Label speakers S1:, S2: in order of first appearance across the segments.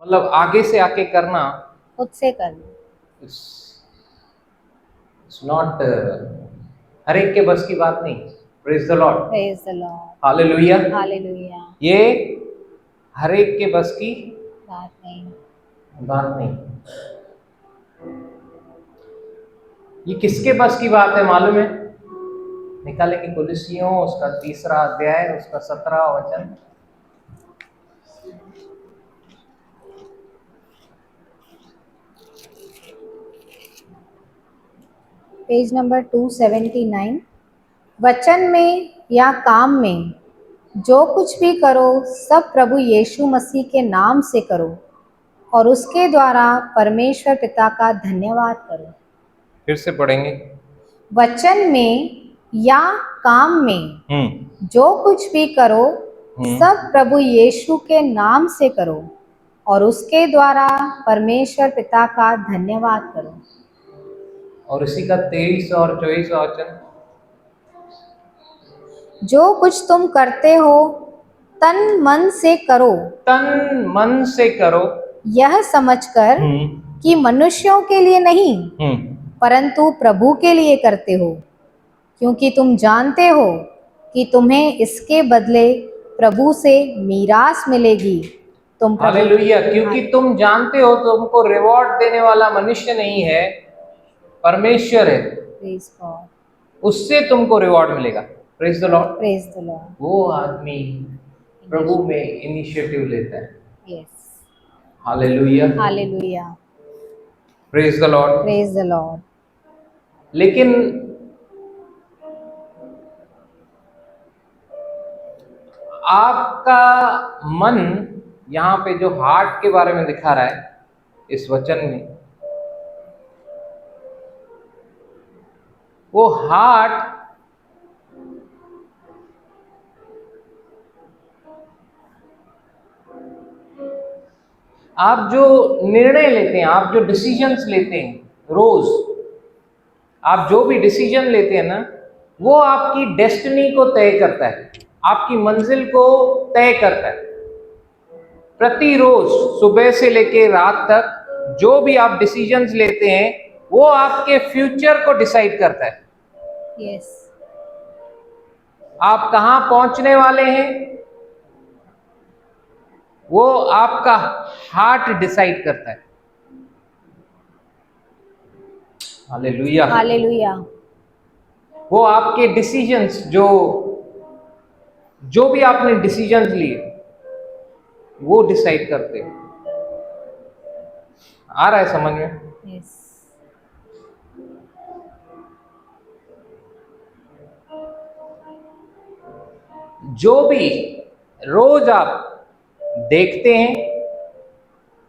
S1: मतलब आगे से आके करना,
S2: खुद से करना,
S1: इट्स नॉट हर एक के बस की बात नहीं। Praise the Lord,
S2: praise the Lord,
S1: hallelujah.
S2: Hallelujah.
S1: ये हर एक के बस की
S2: बात नहीं,
S1: बात नहीं। ये किसके बस की बात है मालूम है? निकालेंगे कुलिसियों उसका 3 अध्याय उसका 17 वचन।
S2: Page number 279। वचन में या काम में जो कुछ भी करो सब प्रभु यीशु मसीह के नाम से करो और उसके द्वारा परमेश्वर पिता का धन्यवाद करो।
S1: फिर से पढ़ेंगे।
S2: वचन में या काम में जो कुछ भी करो सब प्रभु यीशु के नाम से करो और उसके द्वारा परमेश्वर पिता का धन्यवाद करो।
S1: और इसी का 23 और 24 वचन।
S2: जो कुछ तुम करते हो तन मन से करो,
S1: तन मन से करो,
S2: यह समझकर कि मनुष्यों के लिए नहीं परंतु प्रभु के लिए करते हो, क्योंकि तुम जानते हो कि तुम्हें इसके बदले प्रभु से मीरास मिलेगी। तुम
S1: हालेलुया। क्योंकि तुम जानते हो तुमको रिवॉर्ड देने वाला मनुष्य नहीं है, परमेश्वर है,
S2: प्रेज गॉड,
S1: उससे तुमको रिवॉर्ड मिलेगा। Praise the Lord.
S2: Praise the Lord.
S1: वो आदमी प्रभु में इनिशिएटिव लेता है।
S2: Yes,
S1: hallelujah,
S2: hallelujah,
S1: praise the Lord.
S2: Praise the Lord.
S1: लेकिन आपका मन, यहाँ पे जो हार्ट के बारे में दिखा रहा है इस वचन में, वो हार्ट आप जो निर्णय लेते हैं, आप जो डिसीजंस लेते हैं रोज, आप जो भी डिसीजन लेते हैं ना, वो आपकी डेस्टिनी को तय करता है, आपकी मंजिल को तय करता है। प्रतिरोज सुबह से लेके रात तक जो भी आप डिसीजंस लेते हैं वो आपके फ्यूचर को डिसाइड करता है।
S2: यस,
S1: आप कहां पहुंचने वाले हैं वो आपका हार्ट डिसाइड करता है। Hallelujah,
S2: hallelujah.
S1: वो आपके डिसीजंस जो भी आपने डिसीजंस लिए वो डिसाइड करते हैं। आ रहा है समझ में?
S2: यस,
S1: जो भी रोज आप देखते हैं,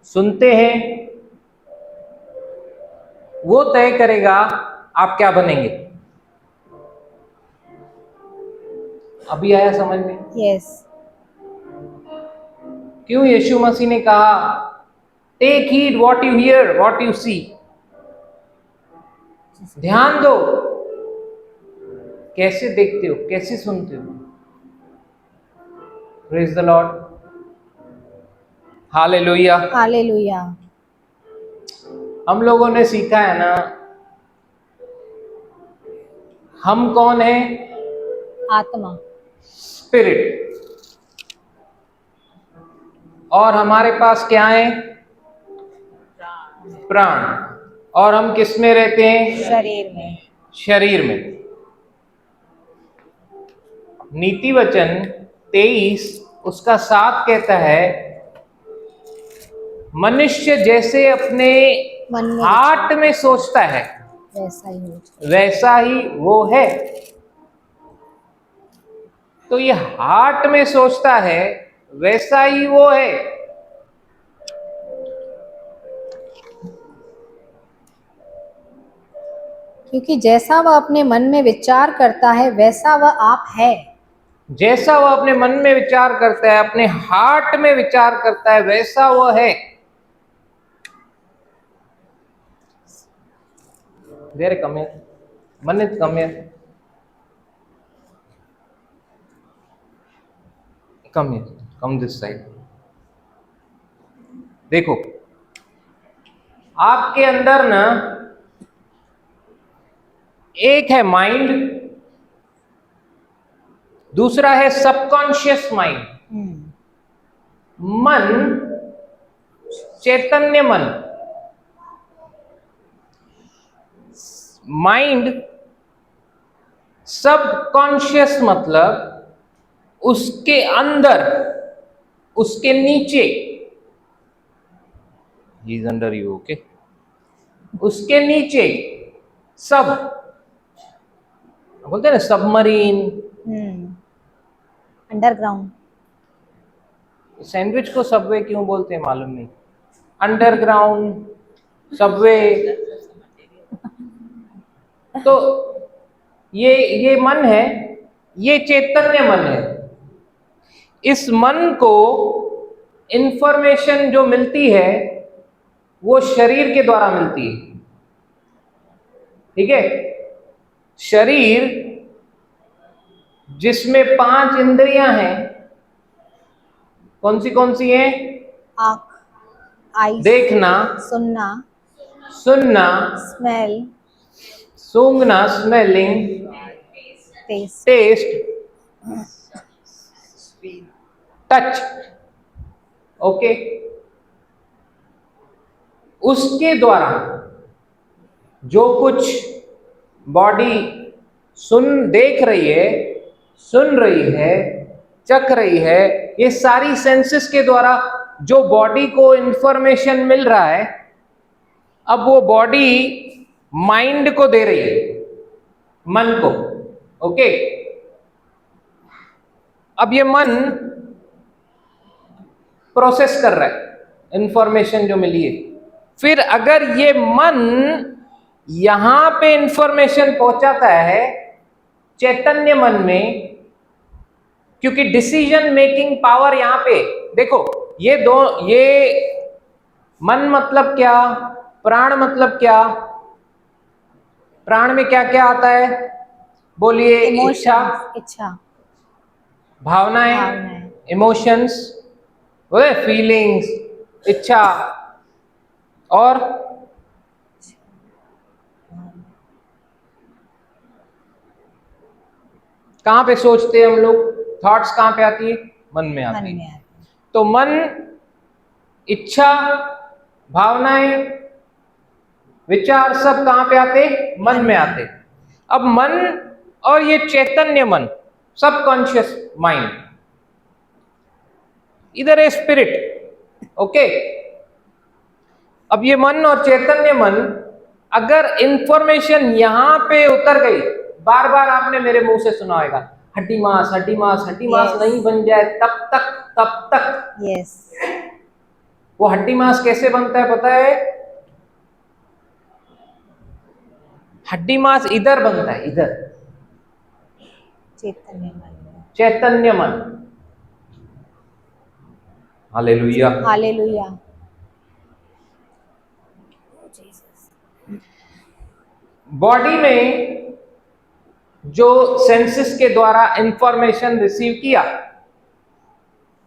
S1: सुनते हैं, वो तय करेगा आप क्या बनेंगे। अभी आया समझ में?
S2: यस,
S1: क्यों यीशु मसीह ने कहा take heed what you hear what you see, ध्यान दो कैसे देखते हो कैसे सुनते हो। Praise the Lord, hallelujah.
S2: Hallelujah.
S1: हम लोगों ने सीखा है ना, हम कौन है?
S2: आत्मा,
S1: स्पिरिट। और हमारे पास क्या है? प्राण। और हम किस में रहते हैं?
S2: शरीर में।
S1: शरीर में। नीति वचन 23 उसका 7 कहता है मनुष्य जैसे अपने
S2: मन में
S1: हार्ट में सोचता है
S2: वैसा ही हो।
S1: वैसा ही वो है। तो ये हार्ट में सोचता है वैसा ही वो है।
S2: क्योंकि जैसा वह अपने मन में विचार करता है वैसा वह आप है।
S1: जैसा वो अपने मन में विचार करता है, अपने हार्ट में विचार करता है, वैसा वो है। There come here. Manit, come here. Come here. Come this side. देखो, आपके अंदर ना एक है माइंड, दूसरा है सबकॉन्शियस माइंड। मन, चैतन्य मन। माइंड सबकॉन्शियस मतलब उसके अंदर, उसके नीचे, he is under you, okay, उसके नीचे सब, बोलते हैं ना सबमरीन।
S2: अंडरग्राउंड।
S1: सैंडविच को सबवे क्यों बोलते हैं मालूम नहीं, अंडरग्राउंड, सबवे। तो ये मन है, ये चैतन्य मन है। इस मन को इंफॉर्मेशन जो मिलती है वो शरीर के द्वारा मिलती है, ठीक है। शरीर जिसमें 5 इंद्रियां हैं, कौन सी हैं?
S2: आँख, आईज,
S1: देखना,
S2: सुनना,
S1: सुनना,
S2: स्मेल,
S1: सूंघना, smelling,
S2: taste,
S1: taste, touch, okay. उसके द्वारा जो कुछ बॉडी देख रही है, सुन रही है, चख रही है, ये सारी सेंसेस के द्वारा जो बॉडी को इंफॉर्मेशन मिल रहा है, अब वो बॉडी माइंड को दे रही है, मन को, ओके। अब ये मन प्रोसेस कर रहा है इंफॉर्मेशन जो मिली है। फिर अगर ये मन यहां पे इंफॉर्मेशन पहुंचाता है चैतन्य मन में, क्योंकि डिसीजन मेकिंग पावर यहां पे, देखो ये मन मतलब क्या, प्राण मतलब क्या, प्राण में क्या क्या आता है बोलिए? इच्छा,
S2: इच्छा,
S1: भावनाएं, इमोशंस, फीलिंग्स, इच्छा, और कहां पे सोचते हैं हम लोग? थॉट्स कहां पे आती है? मन में आती है। तो मन, इच्छा, भावनाएं, विचार सब कहां पे आते? मन में आते। अब मन और ये चैतन्य मन, सबकॉन्शियस माइंड, इधर है स्पिरिट, ओके। अब ये मन और चैतन्य मन, अगर इंफॉर्मेशन यहां पे उतर गई, बार बार आपने मेरे मुंह से सुना होगा, हड्डी मांस, हड्डी मांस, हड्डी मांस नहीं बन जाए तब तक
S2: यस।
S1: वो हड्डी मांस कैसे बनता है पता है? हड्डी मांस इधर बनता है, इधर,
S2: चैतन्य मन,
S1: चैतन्य मन। Hallelujah,
S2: hallelujah.
S1: बॉडी में जो सेंसेस के द्वारा इंफॉर्मेशन रिसीव किया,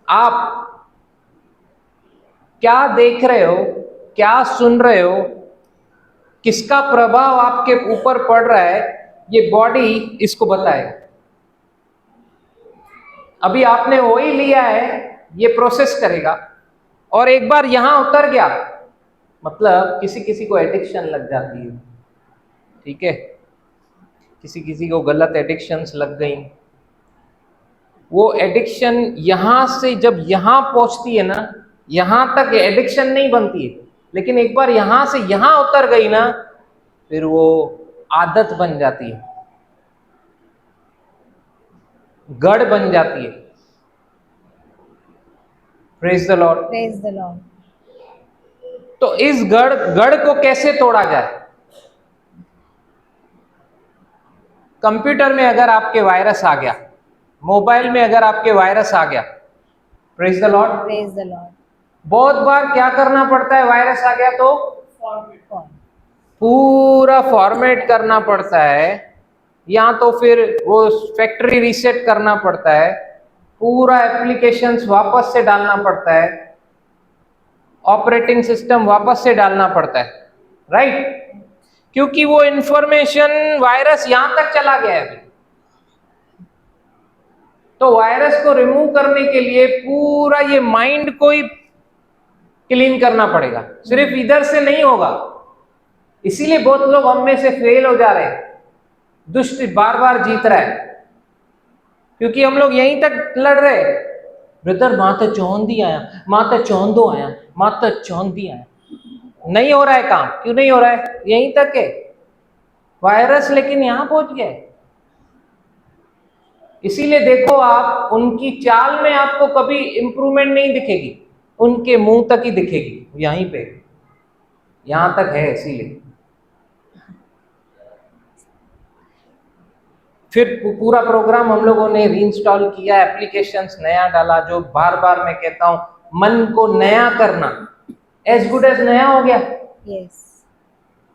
S1: आप क्या देख रहे हो, क्या सुन रहे हो, किसका प्रभाव आपके ऊपर पड़ रहा है, ये बॉडी इसको बताएगा। अभी आपने वो ही लिया है, ये प्रोसेस करेगा, और एक बार यहां उतर गया, मतलब किसी किसी को एडिक्शन लग जाती है, ठीक है, किसी किसी को गलत एडिक्शंस लग गई, वो एडिक्शन यहां से जब यहां पहुंचती है ना, यहां तक एडिक्शन नहीं बनती है, लेकिन एक बार यहां से यहां उतर गई ना, फिर वो आदत बन जाती है, गढ़ बन जाती है। Praise the Lord,
S2: praise the Lord.
S1: तो इस गढ़ को कैसे तोड़ा जाए? कंप्यूटर में अगर आपके वायरस आ गया, मोबाइल में अगर आपके वायरस आ गया, praise the Lord,
S2: praise the Lord.
S1: बहुत बार क्या करना पड़ता है? वायरस आ गया तो पूरा फॉर्मेट करना पड़ता है, या तो फिर वो फैक्ट्री रीसेट करना पड़ता है, पूरा एप्लीकेशंस वापस से डालना पड़ता है, ऑपरेटिंग सिस्टम वापस से डालना पड़ता है, राइट? क्योंकि वो इंफॉर्मेशन वायरस यहां तक चला गया है। तो वायरस को रिमूव करने के लिए पूरा ये माइंड को ही क्लीन करना पड़ेगा, सिर्फ इधर से नहीं होगा। इसीलिए बहुत लोग हम में से फेल हो जा रहे हैं, दुष्ट बार बार जीत रहा है, क्योंकि हम लोग यहीं तक लड़ रहे। ब्रदर माता चौंधी आया, माता चौंधो आया, माता चौंधी आया, नहीं हो रहा है काम। क्यों नहीं हो रहा है? यहीं तक है वायरस, लेकिन यहां पहुंच गया है। इसीलिए देखो आप, उनकी चाल में आपको कभी इंप्रूवमेंट नहीं दिखेगी, उनके मुंह तक ही दिखेगी, यहीं पे, यहां तक है। इसीलिए फिर पूरा प्रोग्राम हम लोगों ने रीइंस्टॉल किया, एप्लीकेशंस नया डाला, जो बार बार मैं कहता हूं मन को नया करना, एज गुड एज नया हो गया।
S2: Yes,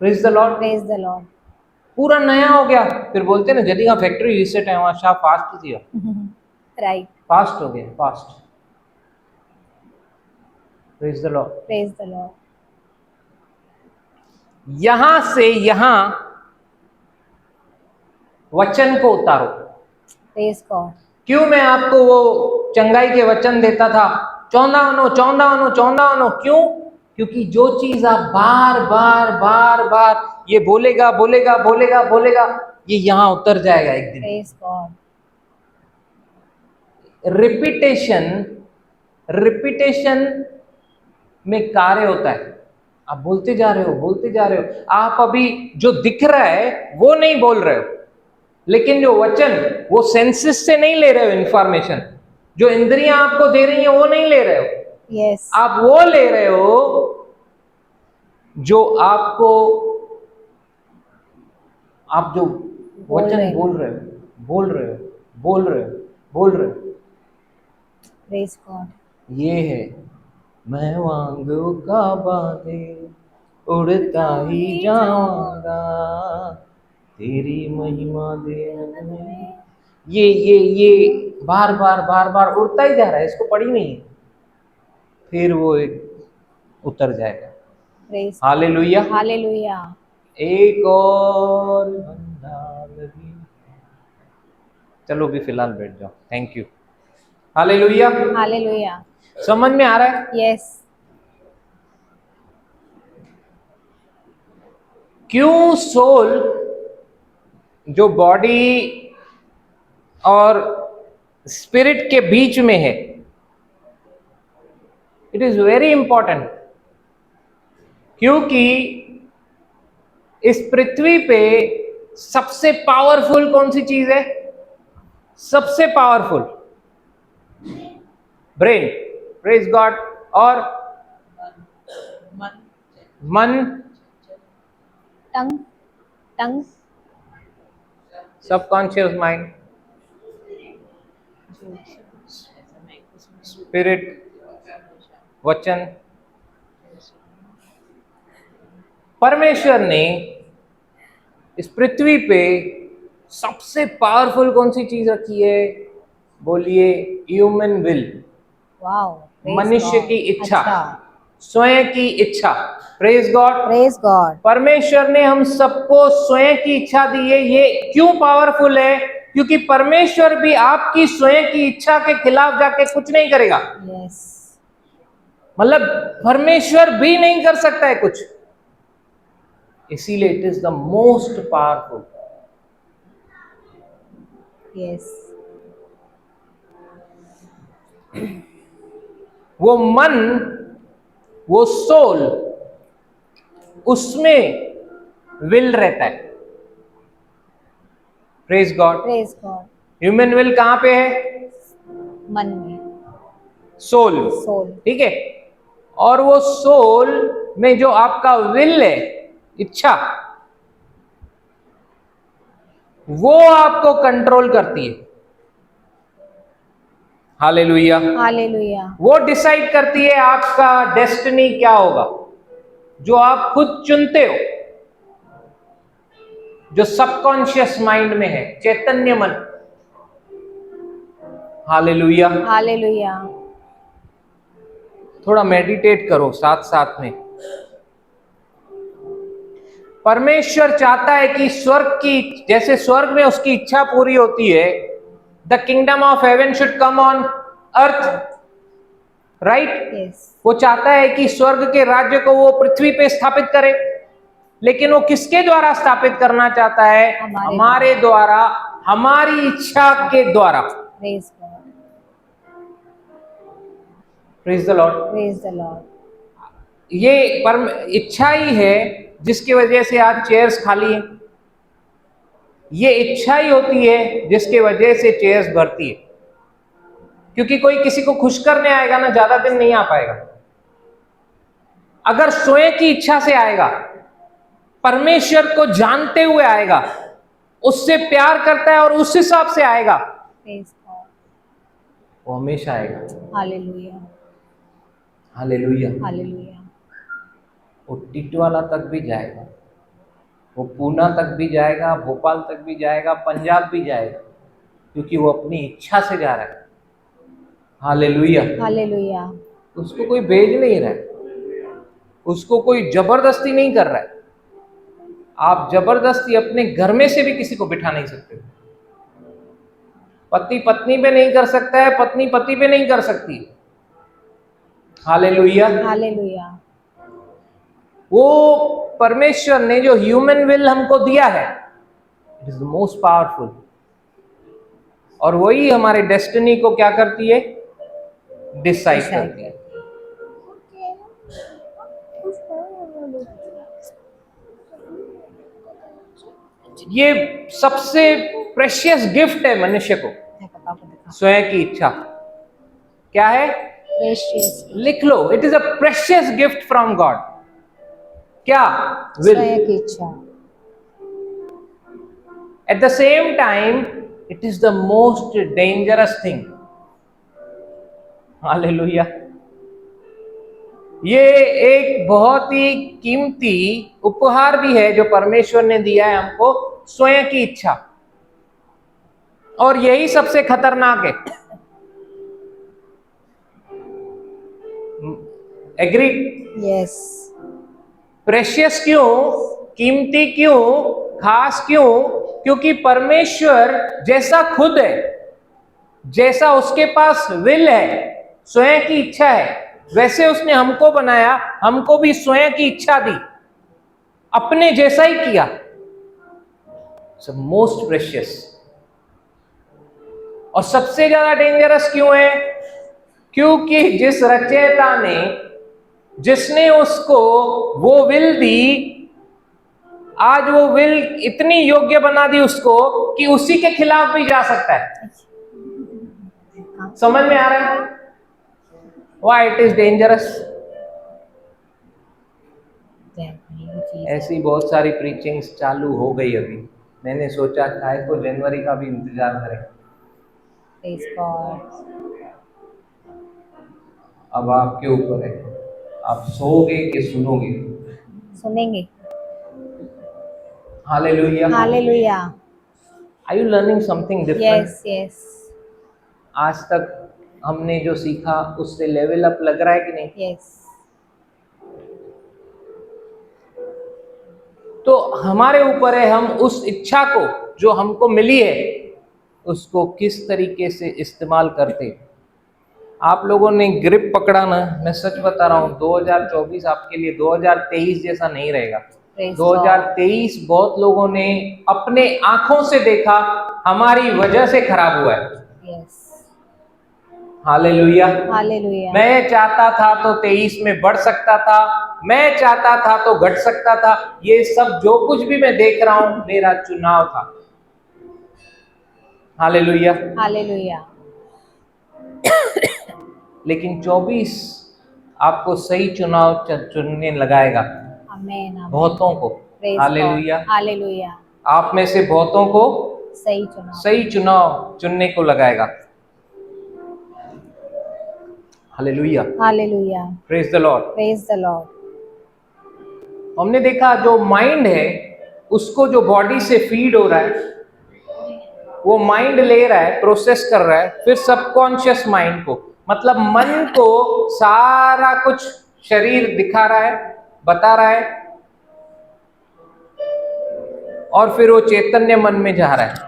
S1: praise the Lord,
S2: praise the Lord.
S1: पूरा नया हो गया। फिर बोलते ना, जदी का फैक्ट्री रीसेट है वहां शाह फास्ट थी,
S2: राइट,
S1: फास्ट हो गया, fast. Praise the Lord,
S2: praise the Lord.
S1: यहां से यहां वचन को उतारो।
S2: Praise God.
S1: क्यों मैं आपको वो चंगाई के वचन देता था, चौंधा नो, क्यों? क्योंकि जो चीज आप बार बार बार बार ये बोलेगा बोलेगा बोलेगा बोलेगा, ये यहां उतर जाएगा एक दिन।
S2: Praise God.
S1: रिपीटेशन में कार्य होता है। आप बोलते जा रहे हो, बोलते जा रहे हो। आप अभी जो दिख रहा है वो नहीं बोल रहे हो, लेकिन जो वचन, वो सेंसेस से नहीं ले रहे हो इंफॉर्मेशन, जो इंद्रियां आपको दे रही हैं वो नहीं ले रहे हो।
S2: यस,
S1: आप वो ले रहे हो जो आपको, आप जो वचन बोल रहे हो, बोल रहे हो, बोल रहे हो, बोल रहे हो।
S2: Praise God.
S1: ये है, मैं वांगों का बादे उड़ता ही जाऊंगा, तेरी महिमा देने में। ये बार बार बार बार उड़ता ही जा रहा है, इसको पड़ी नहीं है, फिर वो एक उतर जाएगा।
S2: Praise,
S1: hallelujah,
S2: hallelujah.
S1: एक और बंदा लगी। चलो भी फिलहाल बैठ जाओ, थैंक यू। Hallelujah,
S2: hallelujah.
S1: समझ में आ रहा है?
S2: यस,
S1: क्यों सोल जो बॉडी और स्पिरिट के बीच में है, इट इज वेरी इंपॉर्टेंट। क्योंकि इस पृथ्वी पे सबसे पावरफुल कौन सी चीज है? सबसे पावरफुल ब्रेन, प्रेज गॉड, और मन,
S2: टंग, टंग,
S1: सबकॉन्शियस माइंड, स्पिरिट, वचन। परमेश्वर ने इस पृथ्वी पे सबसे पावरफुल कौन सी चीज रखी है? बोलिए, ह्यूमन विल,
S2: वाओ,
S1: मनुष्य की इच्छा, स्वयं की इच्छा। Praise God,
S2: praise God.
S1: परमेश्वर ने हम सबको स्वयं की इच्छा दी है। ये क्यों पावरफुल है? क्योंकि परमेश्वर भी आपकी स्वयं की इच्छा के खिलाफ जाके कुछ नहीं करेगा।
S2: यस,
S1: मतलब परमेश्वर भी नहीं कर सकता है कुछ, इसीलिए it is the most powerful.
S2: Yes,
S1: वो मन, वो सोल, उसमें विल रहता है। Praise God.
S2: Praise God.
S1: Human will कहां पे है?
S2: मन में,
S1: सोल,
S2: सोल।
S1: ठीक है। और वो सोल में जो आपका विल है, इच्छा, वो आपको कंट्रोल करती है। Hallelujah,
S2: hallelujah.
S1: वो डिसाइड करती है आपका डेस्टिनी क्या होगा, जो आप खुद चुनते हो, जो सबकॉन्शियस माइंड में है, चैतन्य मन। हालेलुया।
S2: हालेलुया।
S1: थोड़ा मेडिटेट करो साथ साथ में। परमेश्वर चाहता है कि स्वर्ग की, जैसे स्वर्ग में उसकी इच्छा पूरी होती है, the kingdom of haven should come on earth, right.
S2: Yes,
S1: वो चाहता है कि स्वर्ग के राज्य को वो पृथ्वी पे स्थापित करे, लेकिन वो किसके द्वारा स्थापित करना चाहता है? हमारे द्वारा, हमारी इच्छा के द्वारा।
S2: Praise God,
S1: praise the Lord.
S2: Praise the Lord.
S1: ये परम इच्छा ही है जिसकी वजह से आज चेयर्स खाली है। ये इच्छा ही होती है जिसकी वजह से चेयर्स भरती है, क्योंकि कोई किसी को खुश करने आएगा ना, ज्यादा दिन नहीं आ पाएगा। अगर स्वयं की इच्छा से आएगा, परमेश्वर को जानते हुए आएगा, उससे प्यार करता है और उस हिसाब से आएगा,
S2: प्रेज गॉड,
S1: वो हमेशा आएगा।
S2: Hallelujah,
S1: hallelujah.
S2: हालेलुया।
S1: वो टिटवाला तक भी जाएगा, वो पूना तक भी जाएगा, भोपाल तक भी जाएगा, पंजाब भी जाएगा, क्योंकि वो अपनी इच्छा से जा रहा है। हालेलुया।
S2: हालेलुया,
S1: उसको कोई भेज नहीं रहा है, उसको कोई जबरदस्ती नहीं कर रहा है। आप जबरदस्ती अपने घर में से भी किसी को बिठा नहीं सकते। पति पत्नी पे नहीं कर सकता है, पत्नी पति पे नहीं कर सकती। Hallelujah,
S2: hallelujah.
S1: वो परमेश्वर ने जो ह्यूमन विल हमको दिया है, it is the most powerful, और वही हमारे डेस्टिनी को क्या करती है? डिसाइड करती है। ये सबसे प्रेशियस गिफ्ट है मनुष्य को, स्वयं की इच्छा। क्या है?
S2: प्रेशियस,
S1: लिख लो, it is a precious gift from God. क्या? विल।
S2: स्वयं की इच्छा।
S1: At the same time it is the most dangerous thing. Hallelujah. ये एक बहुत ही कीमती उपहार भी है जो परमेश्वर ने दिया है हमको, स्वयं की इच्छा, और यही सबसे खतरनाक है। एग्री?
S2: यस,
S1: प्रेशियस क्यों? कीमती क्यों? खास क्यों? क्योंकि परमेश्वर जैसा खुद है, जैसा उसके पास विल है, स्वयं की इच्छा है, वैसे उसने हमको बनाया, हमको भी स्वयं की इच्छा दी, अपने जैसा ही किया। Most precious. और सबसे ज्यादा डेंजरस क्यों है? क्योंकि जिस रचयिता ने, जिसने उसको वो विल दी, आज वो विल इतनी योग्य बना दी उसको कि उसी के खिलाफ भी जा सकता है। समझ में आ रहा है? Why it is dangerous? ऐसी बहुत सारी प्रीचिंग्स चालू हो गई अभी। मैंने सोचा शायद को जनवरी का भी इंतजार करें।
S2: Praise God.
S1: अब आपके ऊपर है, आप सोओगे कि सुनोगे?
S2: सुनेंगे।
S1: Hallelujah.
S2: Hallelujah.
S1: Are you learning something different?
S2: Yes, yes,
S1: आज तक हमने जो सीखा उससे लेवल अप लग रहा है कि नहीं?
S2: यस।
S1: तो हमारे ऊपर है, हम उस इच्छा को जो हमको मिली है उसको किस तरीके से इस्तेमाल करते हैं। आप लोगों ने ग्रिप पकड़ा ना, मैं सच बता रहा हूँ, 2024 आपके लिए 2023 जैसा नहीं रहेगा। 2023 बहुत लोगों ने अपने आंखों से देखा, हमारी वजह से खराब हुआ है।
S2: Yes,
S1: hallelujah.
S2: हालेलुया।
S1: मैं चाहता था तो 23 में बढ़ सकता था, मैं चाहता था तो घट सकता था। ये सब जो कुछ भी मैं देख रहा हूं मेरा चुनाव था। Hallelujah,
S2: hallelujah.
S1: लेकिन 24 आपको सही चुनाव चुनने लगाएगा।
S2: आमीन, आमीन।
S1: बहुतों को। हालेलुया।
S2: हालेलुया।
S1: आप में से बहुतों को
S2: सही
S1: चुनाव चुनने को लगाएगा। Hallelujah,
S2: hallelujah.
S1: Praise the Lord.
S2: Praise the Lord.
S1: हमने देखा जो माइंड है उसको जो बॉडी से फीड हो रहा है वो माइंड ले रहा है, प्रोसेस कर रहा है, फिर सबकॉन्शियस माइंड को, मतलब मन को सारा कुछ शरीर दिखा रहा है, बता रहा है, और फिर वो चैतन्य मन में जा रहा है।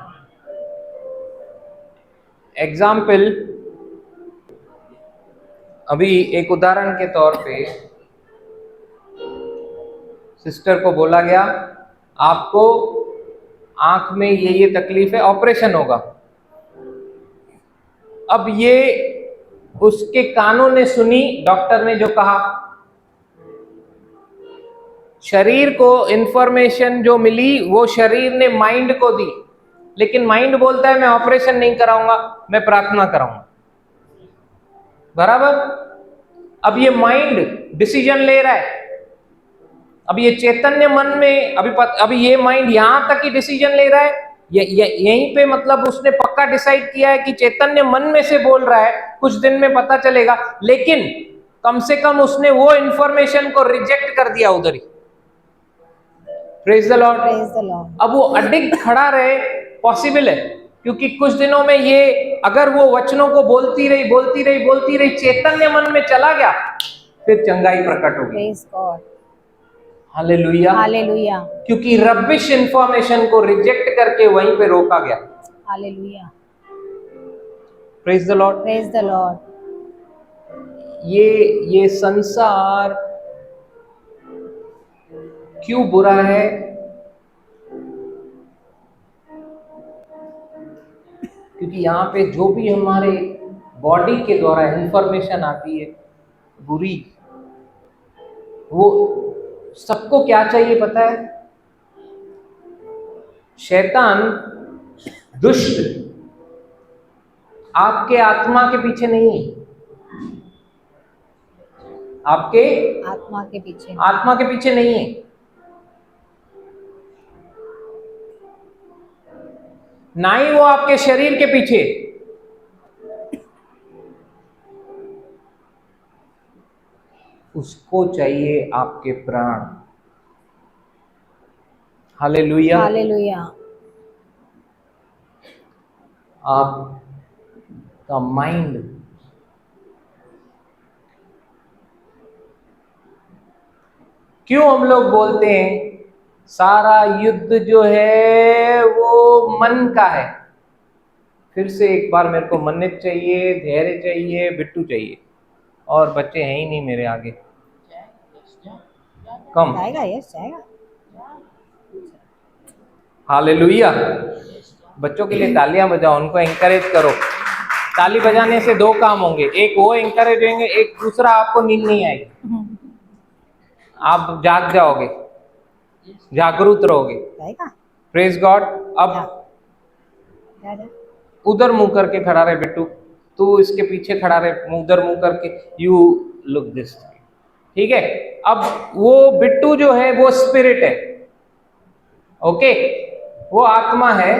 S1: एग्जाम्पल, अभी एक उदाहरण के तौर पे सिस्टर को बोला गया आपको आंख में ये तकलीफ है, ऑपरेशन होगा। अब ये उसके कानों ने सुनी डॉक्टर ने जो कहा, शरीर को इंफॉर्मेशन जो मिली वो शरीर ने माइंड को दी, लेकिन माइंड बोलता है मैं ऑपरेशन नहीं कराऊंगा, मैं प्रार्थना कराऊंगा। बराबर? अब ये माइंड डिसीजन ले रहा है। अब ये चैतन्य मन में अभी ये माइंड यहां तक ही डिसीजन ले रहा है, यहीं पे मतलब उसने पक्का डिसाइड किया है कि चैतन्य मन में से बोल रहा है, कुछ दिन में पता चलेगा, लेकिन कम से कम उसने वो इंफॉर्मेशन को रिजेक्ट कर दिया उधर ही। Praise the Lord. अब वो अडिक्ट खड़ा रहे, पॉसिबल है, क्योंकि कुछ दिनों में ये अगर वो वचनों को बोलती रही चैतन्य मन में चला गया, फिर चंगाई प्रकट होगी।
S2: प्रेज गॉड,
S1: हालेलुया,
S2: हालेलुया,
S1: क्योंकि रबिश इंफॉर्मेशन को रिजेक्ट करके वहीं पे रोका गया।
S2: Hallelujah,
S1: praise the Lord,
S2: praise the Lord.
S1: ये संसार क्यों बुरा है? क्योंकि यहाँ पे जो भी हमारे बॉडी के द्वारा इंफॉर्मेशन आती है बुरी, वो सबको क्या चाहिए पता है? शैतान दुष्ट आपके आत्मा के पीछे नहीं है, आपके
S2: आत्मा के पीछे
S1: नहीं है। ना ही वो आपके शरीर के पीछे, उसको चाहिए आपके प्राण। Hallelujah,
S2: hallelujah.
S1: आपका माइंड क्यों हम लोग बोलते हैं सारा युद्ध जो है वो मन का है? फिर से एक बार मेरे को मन्नत चाहिए, धैर्य चाहिए, बिट्टू चाहिए, और बच्चे हैं ही नहीं मेरे आगे। कम
S2: जाएगा।
S1: हालेलुया। बच्चों के लिए तालियां बजाओ, उनको एंकरेज करो। ताली बजाने से दो काम होंगे, एक वो एंकरेज होंगे, एक दूसरा आपको नींद नहीं आएगी, आप जाग जाओगे, जागरूक रहोगे। Praise God. अब उधर मुंह करके खड़ा रहे बिट्टू, तू इसके पीछे खड़ा रहे, उधर मुंह करके, यू लुक दिस, ठीक है? अब वो बिट्टू जो है वो स्पिरिट है, ओके? वो आत्मा है,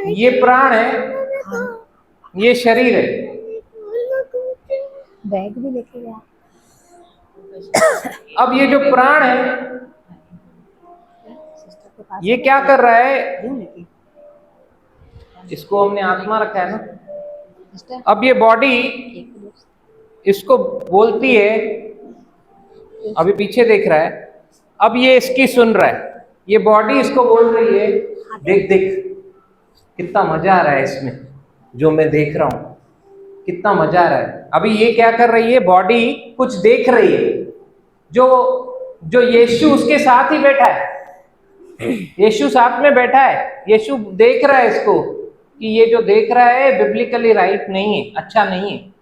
S1: ये प्राण है, ये शरीर है।
S2: बैग भी लेके गया।
S1: अब ये जो प्राण है ये क्या कर रहा है? इसको हमने आत्मा रखा है ना। अब ये बॉडी इसको बोलती है, अभी पीछे देख रहा है, अब ये इसकी सुन रहा है, ये बॉडी इसको बोल रही है देख देख कितना मजा आ रहा है इसमें, जो मैं देख रहा हूं कितना मजा आ रहा है। अभी ये क्या कर रही है? बॉडी कुछ देख रही है, जो यीशु उसके साथ ही बैठा है, यीशु साथ में बैठा है, यीशु देख रहा है इसको कि ये जो देख रहा है बिब्लिकली राइट नहीं है, अच्छा नहीं है,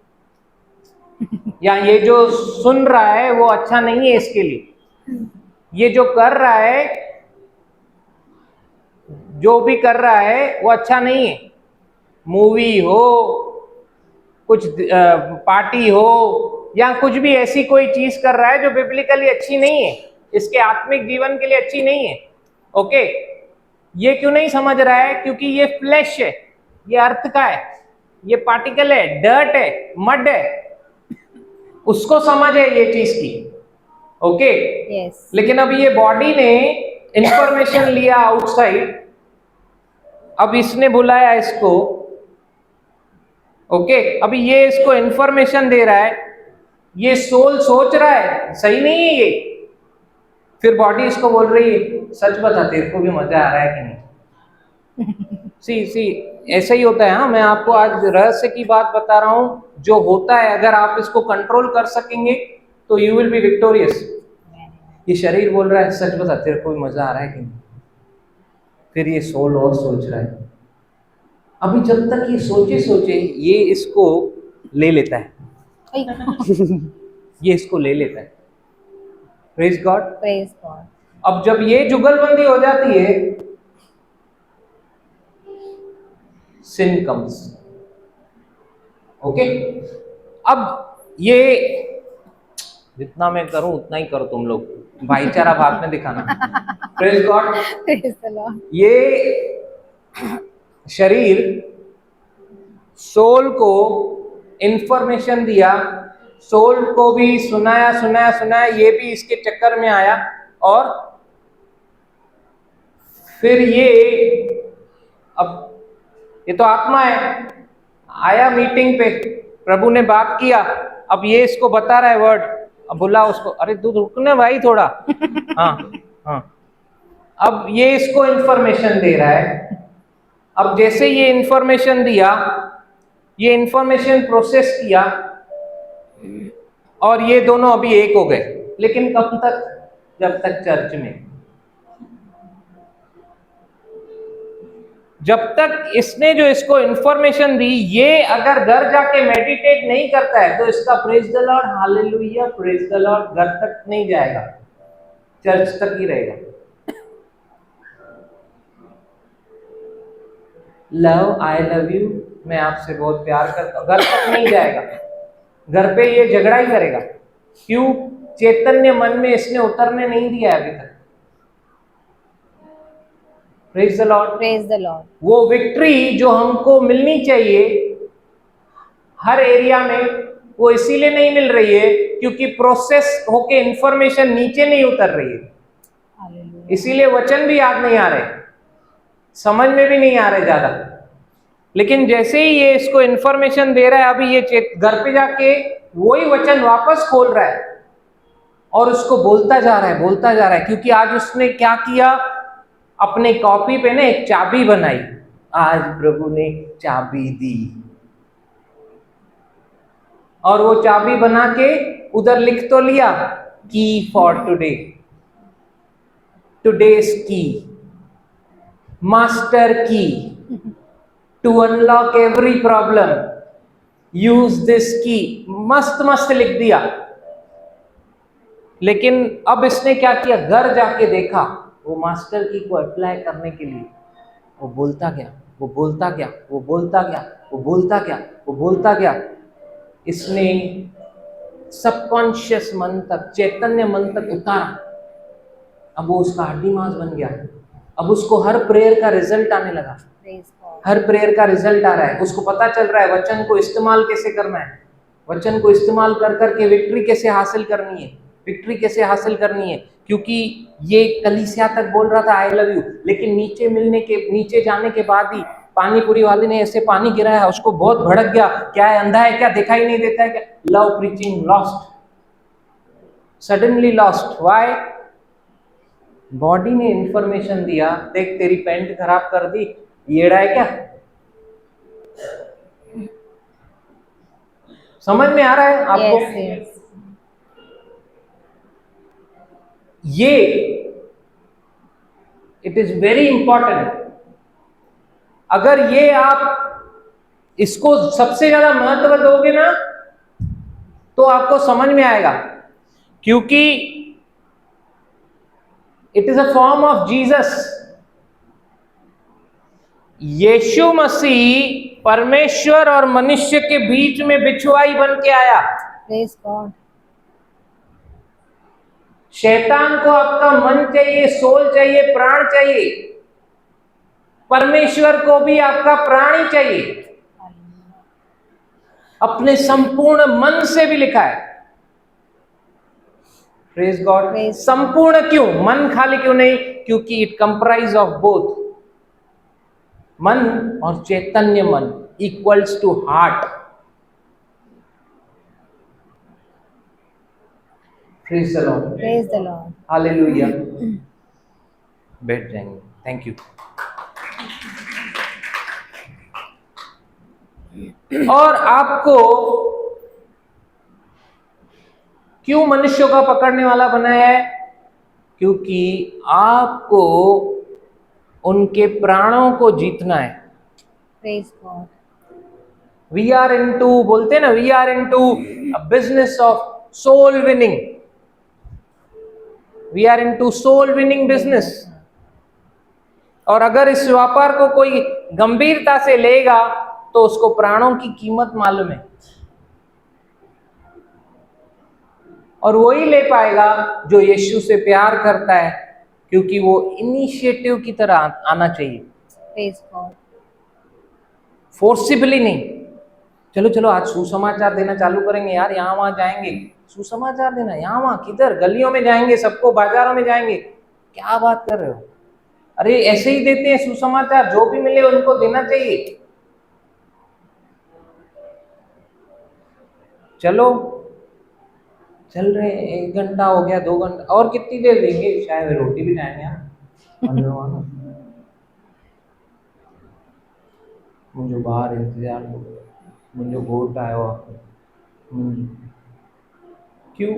S1: या ये जो सुन रहा है वो अच्छा नहीं है इसके लिए, ये जो कर रहा है, जो भी कर रहा है वो अच्छा नहीं है। मूवी हो, कुछ पार्टी हो, या कुछ भी ऐसी कोई चीज कर रहा है जो बिब्लिकली अच्छी नहीं है, इसके आत्मिक जीवन के लिए अच्छी नहीं है, ओके? ये क्यों नहीं समझ रहा है? क्योंकि ये फ्लैश है, ये अर्थ का है, ये पार्टिकल है, डर्ट है, मड है, उसको समझ है ये चीज की, ओके?
S2: यस।
S1: लेकिन अब ये बॉडी ने इंफॉर्मेशन लिया आउटसाइड, अब इसने बुलाया इसको, ओके, अभी ये इसको इंफॉर्मेशन दे रहा है, ये सोल सोच रहा है सही नहीं है ये, फिर बॉडी इसको बोल रही है सच बता तेरे को भी मजा आ रहा है कि नहीं। सी ऐसा ही होता है। हाँ, मैं आपको आज रहस्य की बात बता रहा हूं, जो होता है अगर आप इसको कंट्रोल कर सकेंगे तो यू विल बी विक्टोरियस। ये शरीर बोल रहा है सच बता तेरे को भी मजा आ रहा है कि नहीं, फिर ये सोल और सोच रहा है। अभी जब तक ये सोचे सोचे ये इसको ले लेता है, ये इसको ले लेता है। Praise God,
S2: praise God.
S1: अब जब ये जुगलबंदी हो जाती है, सिन कम्स। ओके, अब ये जितना मैं करूं उतना ही करो तुम लोग, भाईचारा भाग में दिखाना। Praise God.
S2: Praise the Lord.
S1: ये शरीर सोल को इंफॉर्मेशन दिया, सोल को भी सुनाया सुनाया सुनाया, ये भी इसके चक्कर में आया, और फिर ये अब ये तो आत्मा है, आया मीटिंग पे, प्रभु ने बात किया, अब ये इसको बता रहा है वर्ड, अब बोला उसको अरे तू रुकने भाई थोड़ा। हाँ हाँ, अब ये इसको इंफॉर्मेशन दे रहा है। अब जैसे ये इंफॉर्मेशन दिया, ये इंफॉर्मेशन प्रोसेस किया, और ये दोनों अभी एक हो गए। लेकिन कब तक? जब तक चर्च में, जब तक इसने जो इसको इंफॉर्मेशन दी, ये अगर घर जाके मेडिटेट नहीं करता है तो इसका praise the Lord, hallelujah, praise the Lord घर तक नहीं जाएगा, चर्च तक ही रहेगा। लव, आई लव यू, मैं आपसे बहुत प्यार करता हूं, घर तक नहीं जाएगा, घर पे ये झगड़ा ही करेगा। क्यों? चैतन्य मन में इसने उतरने नहीं दिया अभी तक। Praise the Lord,
S2: praise the Lord.
S1: वो विक्ट्री जो हमको मिलनी चाहिए हर एरिया में, वो इसीलिए नहीं मिल रही है क्योंकि प्रोसेस होके इंफॉर्मेशन नीचे नहीं उतर रही है,
S2: हालेलुया।
S1: इसीलिए वचन भी याद नहीं आ रहे, समझ में भी नहीं आ रहे ज्यादा। लेकिन जैसे ही ये इसको इंफॉर्मेशन दे रहा है, अभी ये घर पे जाके वही वचन वापस खोल रहा है और उसको बोलता जा रहा है, बोलता जा रहा है, क्योंकि आज उसने क्या किया, अपने कॉपी पे ना एक चाबी बनाई, आज प्रभु ने चाबी दी, और वो चाबी बना के उधर लिख तो लिया, key for today, today's key, master key, to unlock every problem, use this key, मस्त मस्त लिख दिया। लेकिन अब इसने क्या किया, घर जाके देखा, वो मास्टर की को अप्लाई करने के लिए वो बोलता गया, वो बोलता गया, वो बोलता गया, वो बोलता गया, वो बोलता गया। इसने सबकॉन्शियस मन तक, चैतन्य मन तक उतारा, अब वो उसका हड्डी मांस बन गया। अब उसको हर प्रेयर का रिजल्ट आने लगा, हर प्रेयर का रिजल्ट आ रहा है, उसको पता चल रहा है वचन को इस्तेमाल कैसे करना है, वचन को इस्तेमाल कर करके विक्ट्री कैसे हासिल करनी है, विक्ट्री कैसे हासिल करनी है। क्योंकि ये कलीसिया तक बोल रहा था आई लव यू, लेकिन नीचे जाने के बाद ही पानी पूरी वाले ने ऐसे पानी गिराया, उसको बहुत भड़क गया, क्या है अंधा है क्या, दिखाई नहीं देता है क्या, love preaching lost, suddenly lost. Why? Body ने इंफॉर्मेशन दिया, देख तेरी पैंट खराब कर दी, येड़ा है क्या, समझ में आ रहा है आपको?
S2: Yes, yes.
S1: ये इट इज वेरी इंपॉर्टेंट। अगर ये आप इसको सबसे ज्यादा महत्व दोगे ना तो आपको समझ में आएगा, क्योंकि it is a form of Jesus. Yeshu Masih परमेश्वर और मनुष्य के बीच में बिछुआई बन के आया।
S2: Praise God.
S1: शैतान को आपका मन चाहिए, सोल चाहिए, प्राण चाहिए, परमेश्वर को भी आपका प्राण ही चाहिए, अपने संपूर्ण मन से भी लिखा है। Praise God.
S2: Praise
S1: संपूर्ण क्यों, मन खाली क्यों नहीं? क्योंकि इट कंप्राइज ऑफ बोथ, मन और चैतन्य मन equals to heart. Praise the lord,
S2: Praise the Lord.
S1: Hallelujah. बैठ जाएंगे। Thank you. और आपको क्यों मनुष्यों का पकड़ने वाला बनाया है? क्योंकि आपको उनके प्राणों को जीतना है।
S2: Praise God.
S1: We are into, बोलते हैं ना, we are into a business of soul winning. We are into soul winning business. और अगर इस व्यापार को कोई गंभीरता से लेगा तो उसको प्राणों की कीमत मालूम है, और वही ले पाएगा जो यीशु से प्यार करता है, क्योंकि वो इनिशिएटिव की तरह आना चाहिए,
S2: Praise God.
S1: फोर्सिबली नहीं। चलो चलो आज सुसमाचार देना चालू करेंगे यार, यहाँ वहां जाएंगे, सुसमाचार देना यहाँ वहां किधर, गलियों में जाएंगे, सबको बाजारों में जाएंगे। क्या बात कर रहे हो? अरे ऐसे ही देते हैं सुसमाचार, जो भी मिले उनको देना चाहिए। चलो चल रहे, 1 घंटा हो गया, 2 घंटा, और कितनी देर देंगे? शायद रोटी भी खाएंगे यार। मुझे बाहर इंतजार हो गया, मुझे वोट आया हुआ। क्यों?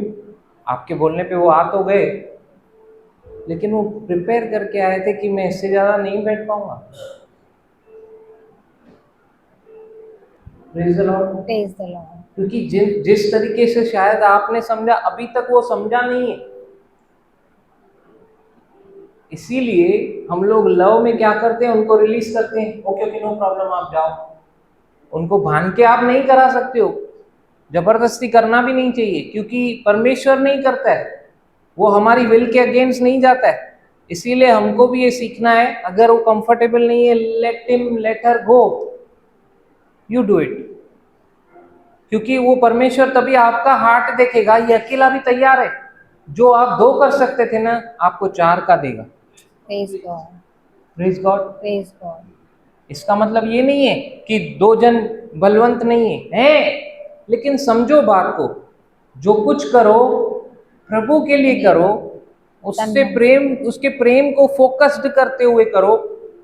S1: आपके बोलने पे वो आ तो गए, लेकिन वो प्रिपेयर करके आए थे कि मैं इससे ज्यादा नहीं बैठ पाऊंगा। Praise the Lord।
S2: Praise the Lord.
S1: क्योंकि जिस तरीके से शायद आपने समझा, अभी तक वो समझा नहीं है। इसीलिए हम लोग लव में क्या करते हैं, उनको रिलीज करते हैं, ओके ओके नो प्रॉब्लम, आप जाओ। उनको भान के आप नहीं करा सकते हो, जबरदस्ती करना भी नहीं चाहिए, क्योंकि परमेश्वर नहीं करता है, वो हमारी विल के अगेंस्ट नहीं जाता है। इसीलिए हमको भी ये सीखना है, अगर वो कंफर्टेबल नहीं है, let him let her go, you do it. क्योंकि वो परमेश्वर तभी आपका हार्ट देखेगा, ये अकेला भी तैयार है, जो आप 2 कर सकते थे ना, आपको 4 का देगा।
S2: Praise God.
S1: Praise God.
S2: Praise God.
S1: इसका मतलब ये नहीं है कि 2 जन बलवंत नहीं है, लेकिन समझो बात को, जो कुछ करो प्रभु के लिए करो, उससे प्रेम, उसके प्रेम को फोकस्ड करते हुए करो,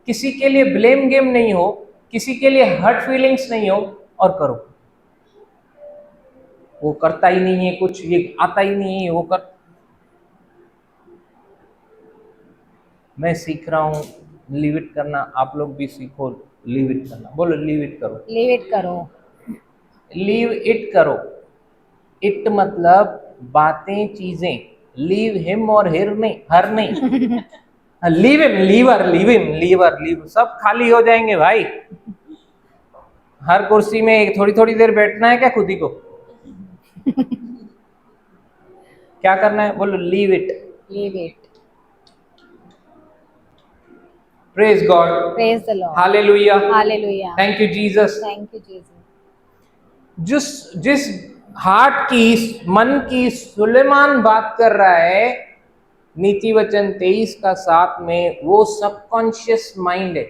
S1: किसी के लिए ब्लेम गेम नहीं हो, किसी के लिए हर्ट फीलिंग्स नहीं हो, और करो। वो करता ही नहीं है कुछ, ये आता ही नहीं है, वो कर, मैं सीख रहा हूँ लीव इट करना, आप लोग भी सीखो लीव इट करना। बोलो लीव इट करो।
S2: Leave it करो।
S1: लीव इट करो। इट मतलब बातें, चीजें। लीव हिम और हिर नहीं, हर नहीं। Leave him, liver, leave him, liver, leave, सब खाली हो जाएंगे भाई। हर कुर्सी में थोड़ी थोड़ी देर बैठना है क्या खुद ही को? क्या करना है? बोलो leave it.
S2: Leave it.
S1: Praise God.
S2: Praise the Lord.
S1: Hallelujah.
S2: Hallelujah.
S1: Thank you Jesus.
S2: Thank you, Jesus.
S1: जिस हार्ट की, मन की सुलेमान बात कर रहा है नीति वचन 23 का 7 में, वो सबकॉन्शियस माइंड है।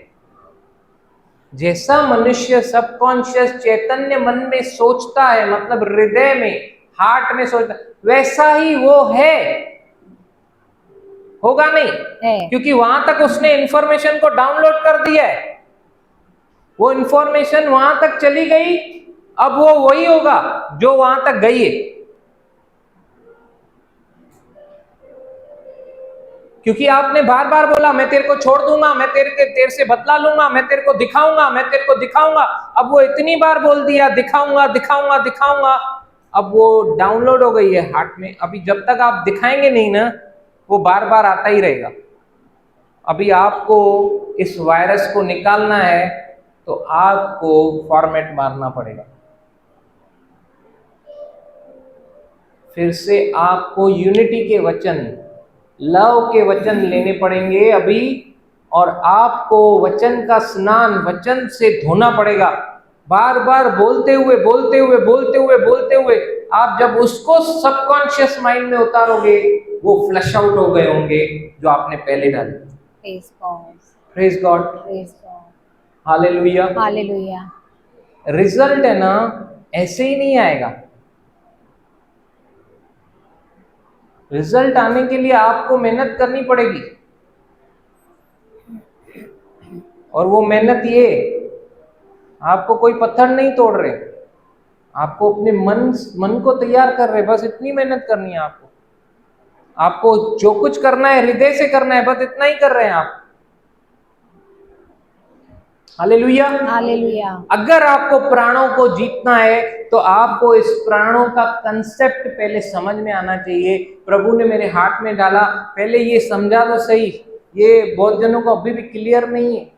S1: जैसा मनुष्य सबकॉन्शियस चैतन्य मन में सोचता है, मतलब हृदय में, हार्ट में सोचता, वैसा ही वो है, होगा नहीं
S2: है।
S1: क्योंकि वहां तक उसने इंफॉर्मेशन को डाउनलोड कर दिया है, वो इंफॉर्मेशन वहां तक चली गई, अब वो वही होगा जो वहां तक गई है। क्योंकि आपने बार बार बोला मैं तेरे को छोड़ दूंगा, मैं तेरे से बदला लूंगा, मैं तेरे को दिखाऊंगा, मैं तेरे को दिखाऊंगा। अब वो इतनी बार बोल दिया दिखाऊंगा दिखाऊंगा दिखाऊंगा, अब वो डाउनलोड हो गई है हार्ट में। अभी जब तक आप दिखाएंगे नहीं ना, वो बार बार आता ही रहेगा। अभी आपको इस वायरस को निकालना है तो आपको फॉर्मेट मारना पड़ेगा। फिर से आपको यूनिटी के वचन, लव के वचन लेने पड़ेंगे अभी, और आपको वचन का स्नान वचन से धोना पड़ेगा। बार बार बोलते हुए बोलते हुए बोलते हुए बोलते हुए आप जब उसको सबकॉन्शियस माइंड में उतारोगे, वो फ्लश आउट हो गए होंगे जो आपने पहले डाले।
S2: Praise God.
S1: Praise God.
S2: Praise God.
S1: Hallelujah.
S2: Hallelujah.
S1: Result है ना, ऐसे ही नहीं आएगा। रिजल्ट आने के लिए आपको मेहनत करनी पड़ेगी, और वो मेहनत ये, आपको कोई पत्थर नहीं तोड़ रहे, आपको अपने मन को तैयार कर रहे, बस इतनी मेहनत करनी है आपको। आपको जो कुछ करना है हृदय से करना है, बस इतना ही कर रहे हैं आप। Hallelujah,
S2: hallelujah.
S1: अगर आपको प्राणों को जीतना है तो आपको इस प्राणों का कंसेप्ट पहले समझ में आना चाहिए। प्रभु ने मेरे हाथ में डाला, पहले ये समझा तो सही, ये बहुत जनों को अभी भी क्लियर नहीं है।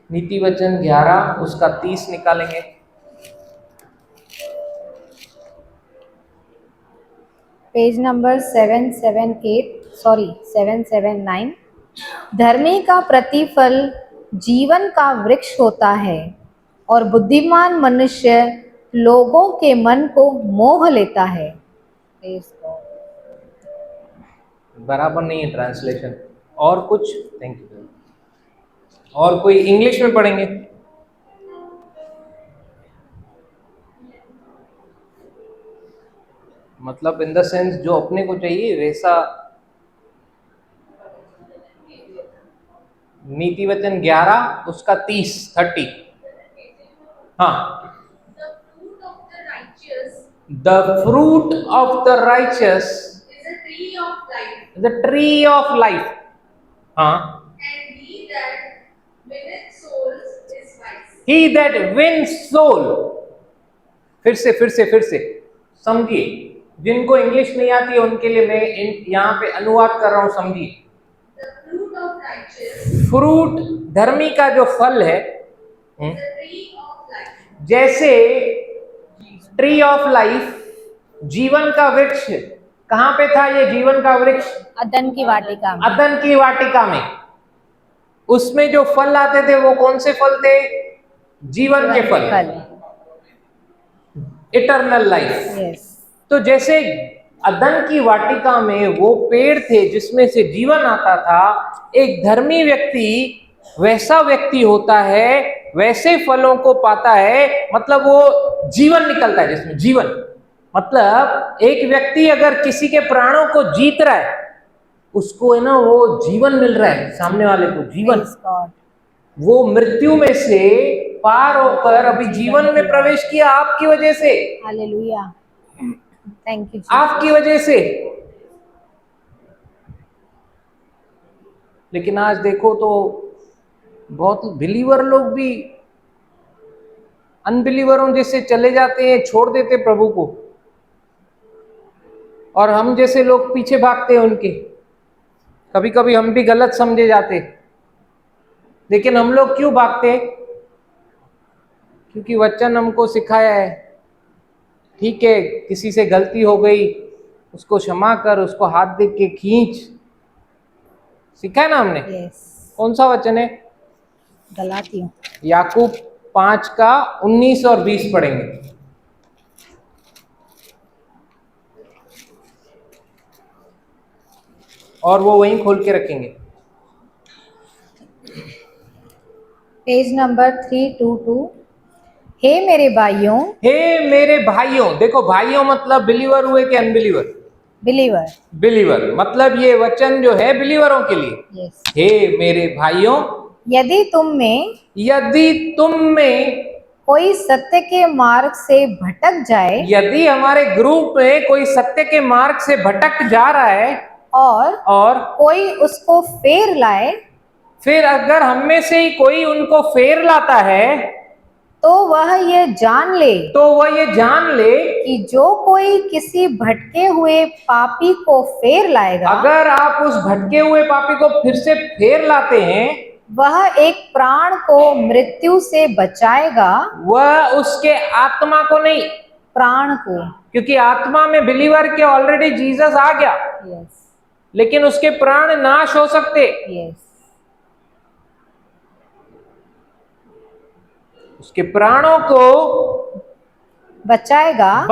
S1: नीति वचन 11 उसका 30 निकालेंगे।
S2: Page number 779। धर्मी का प्रतिफल जीवन का वृक्ष होता है और बुद्धिमान मनुष्य लोगों के मन को मोह लेता है।
S1: बराबर नहीं है ट्रांसलेशन, और कुछ? Thank you. और कोई इंग्लिश में पढ़ेंगे? मतलब इन द सेंस जो अपने को चाहिए वैसा। नीति वचन 11 उसका 30। हाँ, the fruit of the righteous is the tree of life. हाँ, he that wins soul। फिर से समझिए, जिनको इंग्लिश नहीं आती है उनके लिए मैं यहाँ पे अनुवाद कर रहा हूँ, समझिए। फ्रूट धर्मी का जो फल है, जैसे ट्री ऑफ लाइफ, जीवन का वृक्ष। कहाँ पे था ये जीवन का वृक्ष?
S2: अदन की वाटिका में।
S1: अदन की वाटिका में। उसमें जो फल आते थे वो कौन से फल थे? जीवन के फल, इटर्नल लाइफ। तो जैसे अदन की वाटिका में वो पेड़ थे जिसमें से जीवन आता था, एक धर्मी व्यक्ति वैसा व्यक्ति होता है, वैसे फलों को पाता है, मतलब वो जीवन निकलता है जिसमें जीवन। मतलब एक व्यक्ति अगर किसी के प्राणों को जीत रहा है, उसको है ना वो जीवन मिल रहा है, सामने वाले को जीवन। वो मृत्यु में से पार होकर अभी जीवन में प्रवेश किया आपकी वजह से।
S2: हालेलुया, थैंक यू,
S1: आपकी वजह से। लेकिन आज देखो तो बहुत बिलीवर लोग भी अनबिलीवरों जैसे चले जाते हैं, छोड़ देते प्रभु को, और हम जैसे लोग पीछे भागते हैं उनके। कभी कभी हम भी गलत समझे जाते, लेकिन हम लोग क्यों भागते? क्योंकि वचन हमको सिखाया है, ठीक है किसी से गलती हो गई उसको क्षमा कर, उसको हाथ दे के खींच, सीखा है ना हमने। कौन सा वचन है?
S2: गलातियों।
S1: याकूब 5 का 19 और 20 पढ़ेंगे। और वो वहीं खोल के रखेंगे।
S2: Page number 322। हे मेरे भाइयों,
S1: हे मेरे भाइयों। देखो भाइयों मतलब बिलीवर हुए कि अनबिलीवर?
S2: बिलीवर।
S1: बिलीवर मतलब ये वचन जो है बिलीवरों के लिए। हे मेरे भाइयों,
S2: यदि तुम में कोई सत्य के मार्ग से भटक जाए,
S1: यदि हमारे ग्रुप में कोई सत्य के मार्ग से भटक जा रहा है और
S2: कोई उसको फेर लाए,
S1: फिर अगर हम में से ही कोई उनको फेर लाता है,
S2: तो वह ये जान ले कि जो कोई किसी भटके हुए पापी को फेर लाएगा,
S1: अगर आप उस भटके हुए पापी को फिर से फेर लाते हैं,
S2: वह एक प्राण को मृत्यु से बचाएगा।
S1: वह उसके आत्मा को नहीं,
S2: प्राण को,
S1: क्योंकि आत्मा में बिलीवर के ऑलरेडी जीसस आ गया। लेकिन उसके प्राण नाश हो सकते। उसके प्राणों को बचाएगा।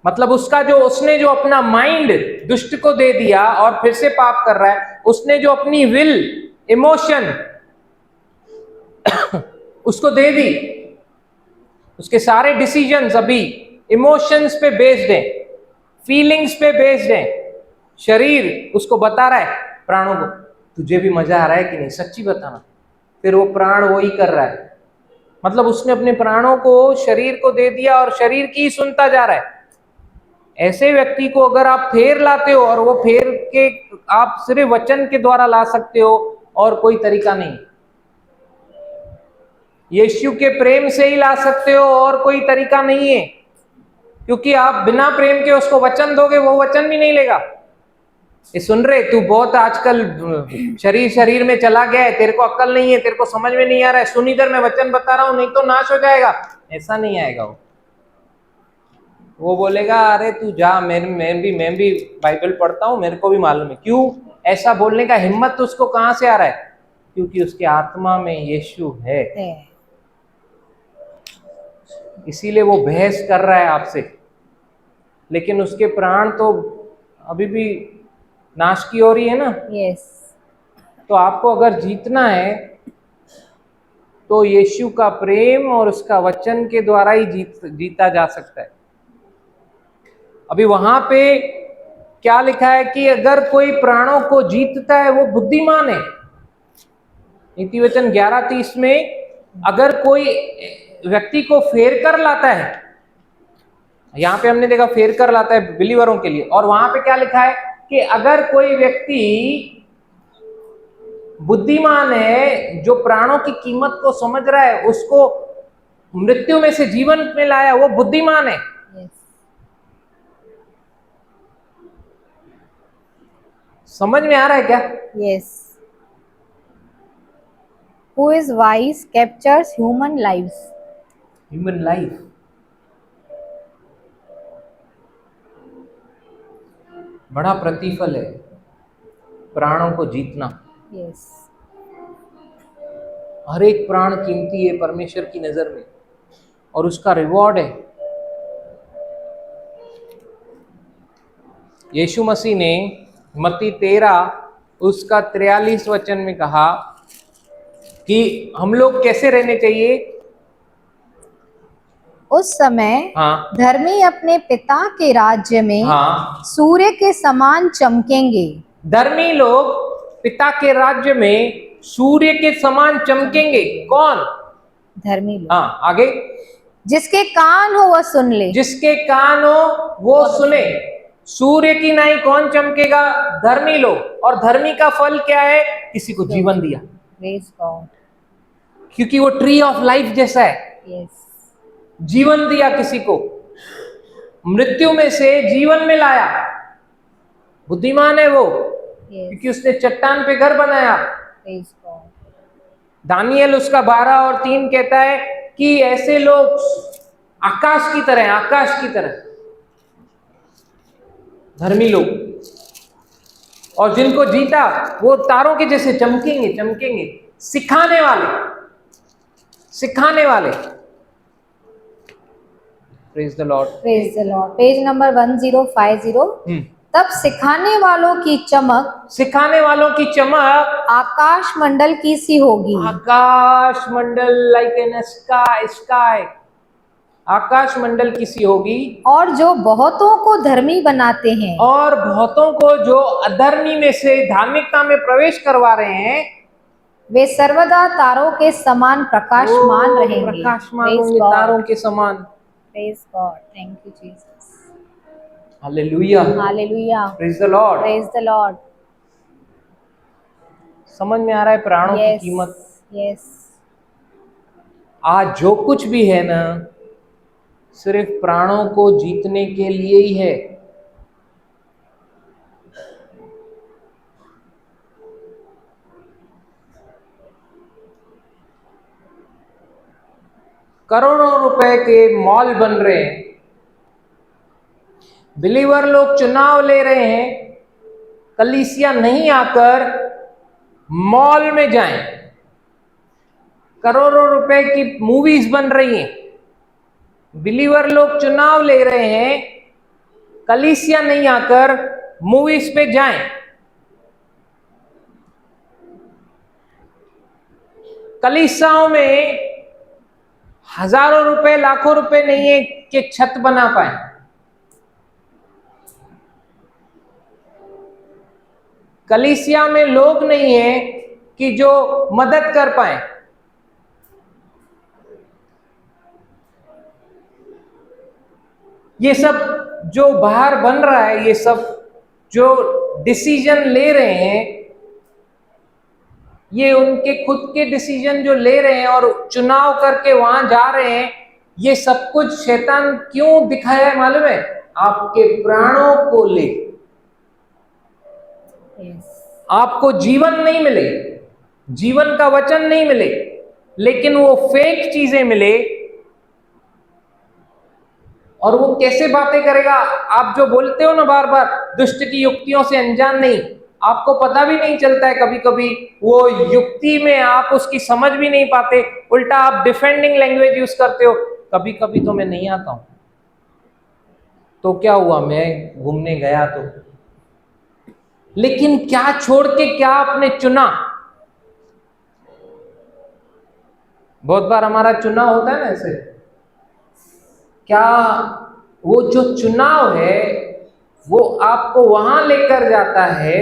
S1: मतलब उसने जो अपना माइंड दुष्ट को दे दिया और फिर से पाप कर रहा है, उसने जो अपनी विल, इमोशन उसको दे दी, उसके सारे डिसीजंस अभी इमोशंस पे बेस्ड हैं, फीलिंग्स पे बेस्ड हैं। शरीर उसको बता रहा है प्राणों को, तुझे भी मजा आ रहा है कि नहीं, सच्ची बताना। फिर वो प्राण वही कर रहा है, मतलब उसने अपने प्राणों को शरीर को दे दिया और शरीर की ही सुनता जा रहा है। ऐसे व्यक्ति को अगर आप फेर लाते हो, और वो फेर के आप सिर्फ वचन के द्वारा ला सकते हो और कोई तरीका नहीं। यीशु के प्रेम से ही ला सकते हो और कोई तरीका नहीं है, क्योंकि आप बिना प्रेम के उसको वचन दोगे, वो वचन भी नहीं लेगा। ये सुन रहे, तू बहुत आजकल शरीर में चला गया है, तेरे को अक्ल नहीं है, तेरे को समझ में नहीं आ रहा है, सुन इधर मैं वचन बता रहा हूं, नहीं तो नाश हो जाएगा। ऐसा नहीं आएगा। वो बोलेगा अरे तू जा, मैं भी बाइबल पढ़ता हूं, मेरे को भी मालूम है। क्यों ऐसा बोलने का हिम्मत तो उसको कहां से आ रहा है? क्योंकि उसके आत्मा में यीशु है, इसीलिए वो बहस कर रहा है आपसे। लेकिन उसके प्राण तो अभी भी नाश की ओर ही है ना।
S2: यस।
S1: तो आपको अगर जीतना है तो यीशु का प्रेम और उसका वचन के द्वारा ही जीता जा सकता है। अभी वहां पे क्या लिखा है कि अगर कोई प्राणों को जीतता है वो बुद्धिमान है। नीति वचन 11:30 में अगर कोई व्यक्ति को फेर कर लाता है, यहां पे हमने देखा फेर कर लाता है बिलीवरों के लिए, और वहां पे क्या लिखा है कि अगर कोई व्यक्ति बुद्धिमान है, जो प्राणों की कीमत को समझ रहा है, उसको मृत्यु में से जीवन में लाया, वो बुद्धिमान है।
S2: यस।
S1: समझ में आ रहा है क्या?
S2: Yes. Who is wise captures human lives.
S1: Human life बड़ा प्रतिफल है प्राणों को जीतना।
S2: यस।
S1: हर एक प्राण कीमती है परमेश्वर की नजर में, और उसका रिवॉर्ड है। यीशु मसीह ने मत्ती 13 उसका 43 वचन में कहा कि हम लोग कैसे रहने चाहिए।
S2: उस समय
S1: हाँ
S2: धर्मी अपने पिता के राज्य में
S1: हाँ,
S2: सूर्य के समान चमकेंगे।
S1: धर्मी लोग पिता के राज्य में सूर्य के समान चमकेंगे। कौन?
S2: धर्मी लोग।
S1: हाँ, आगे।
S2: जिसके कान हो वह सुन ले।
S1: जिसके कान हो वो सुने। सूर्य की नाई कौन चमकेगा? धर्मी लोग। और धर्मी का फल क्या है? किसी को जीवन दिया,
S2: प्रेज गॉड।
S1: क्योंकि वो ट्री ऑफ लाइफ जैसा है।
S2: यस।
S1: जीवन दिया किसी को, मृत्यु में से जीवन में लाया। बुद्धिमान है वो, क्योंकि उसने चट्टान पे घर बनाया।
S2: Praise God.
S1: दानियल उसका 12 और 3 कहता है कि ऐसे लोग आकाश की तरह, आकाश की तरह धर्मी लोग, और जिनको जीता वो तारों के जैसे चमकेंगे, चमकेंगे। सिखाने वाले, सिखाने वाले। Praise the Lord.
S2: Praise the Lord. Page number 1050। तब सिखाने वालों की चमक,
S1: सिखाने वालों की चमक
S2: आकाश मंडल की सी होगी।
S1: आकाश मंडल, लाइक एन स्काई, स्काई, आकाश मंडल की सी होगी।
S2: और जो बहुतों को धर्मी बनाते हैं,
S1: और बहुतों को जो अधर्मी में से धार्मिकता में प्रवेश करवा रहे हैं,
S2: वे सर्वदा तारों के समान प्रकाशमान रहेंगे।
S1: प्रकाशमान होंगे तारों के समान।
S2: Praise God. Thank you Jesus.
S1: Hallelujah,
S2: hallelujah.
S1: Praise the Lord.
S2: Praise the Lord.
S1: समझ में आ रहा है प्राणों की कीमत?
S2: यस।
S1: आज जो कुछ भी है ना, सिर्फ प्राणों को जीतने के लिए ही है। करोड़ों रुपए के मॉल बन रहे हैं, बिलीवर लोग चुनाव ले रहे हैं, कलीसिया नहीं आकर मॉल में जाएं। करोड़ों रुपए की मूवीज बन रही हैं, बिलीवर लोग चुनाव ले रहे हैं, कलीसिया नहीं आकर मूवीज पे जाएं। कलीसियाओं में हजारों रुपए लाखों रुपए नहीं है कि छत बना पाए। कलीसिया में लोग नहीं है कि जो मदद कर पाए। ये सब जो बाहर बन रहा है, ये सब जो डिसीजन ले रहे हैं, ये उनके खुद के डिसीजन जो ले रहे हैं और चुनाव करके वहां जा रहे हैं, ये सब कुछ शैतान क्यों दिखाया है मालूम है? आपके प्राणों को ले, आपको जीवन नहीं मिले, जीवन का वचन नहीं मिले, लेकिन वो फेक चीजें मिले। और वो कैसे बातें करेगा? आप जो बोलते हो ना बार बार, दुष्ट की युक्तियों से अनजान नहीं, आपको पता भी नहीं चलता है कभी कभी वो युक्ति में आप उसकी समझ भी नहीं पाते, उल्टा आप डिफेंडिंग लैंग्वेज यूज करते हो। कभी कभी तो मैं नहीं आता हूं, तो क्या हुआ, मैं घूमने गया तो, लेकिन क्या छोड़ के क्या आपने चुना? बहुत बार हमारा चुनाव होता है ना ऐसे, क्या वो जो चुनाव है वो आपको वहां लेकर जाता है,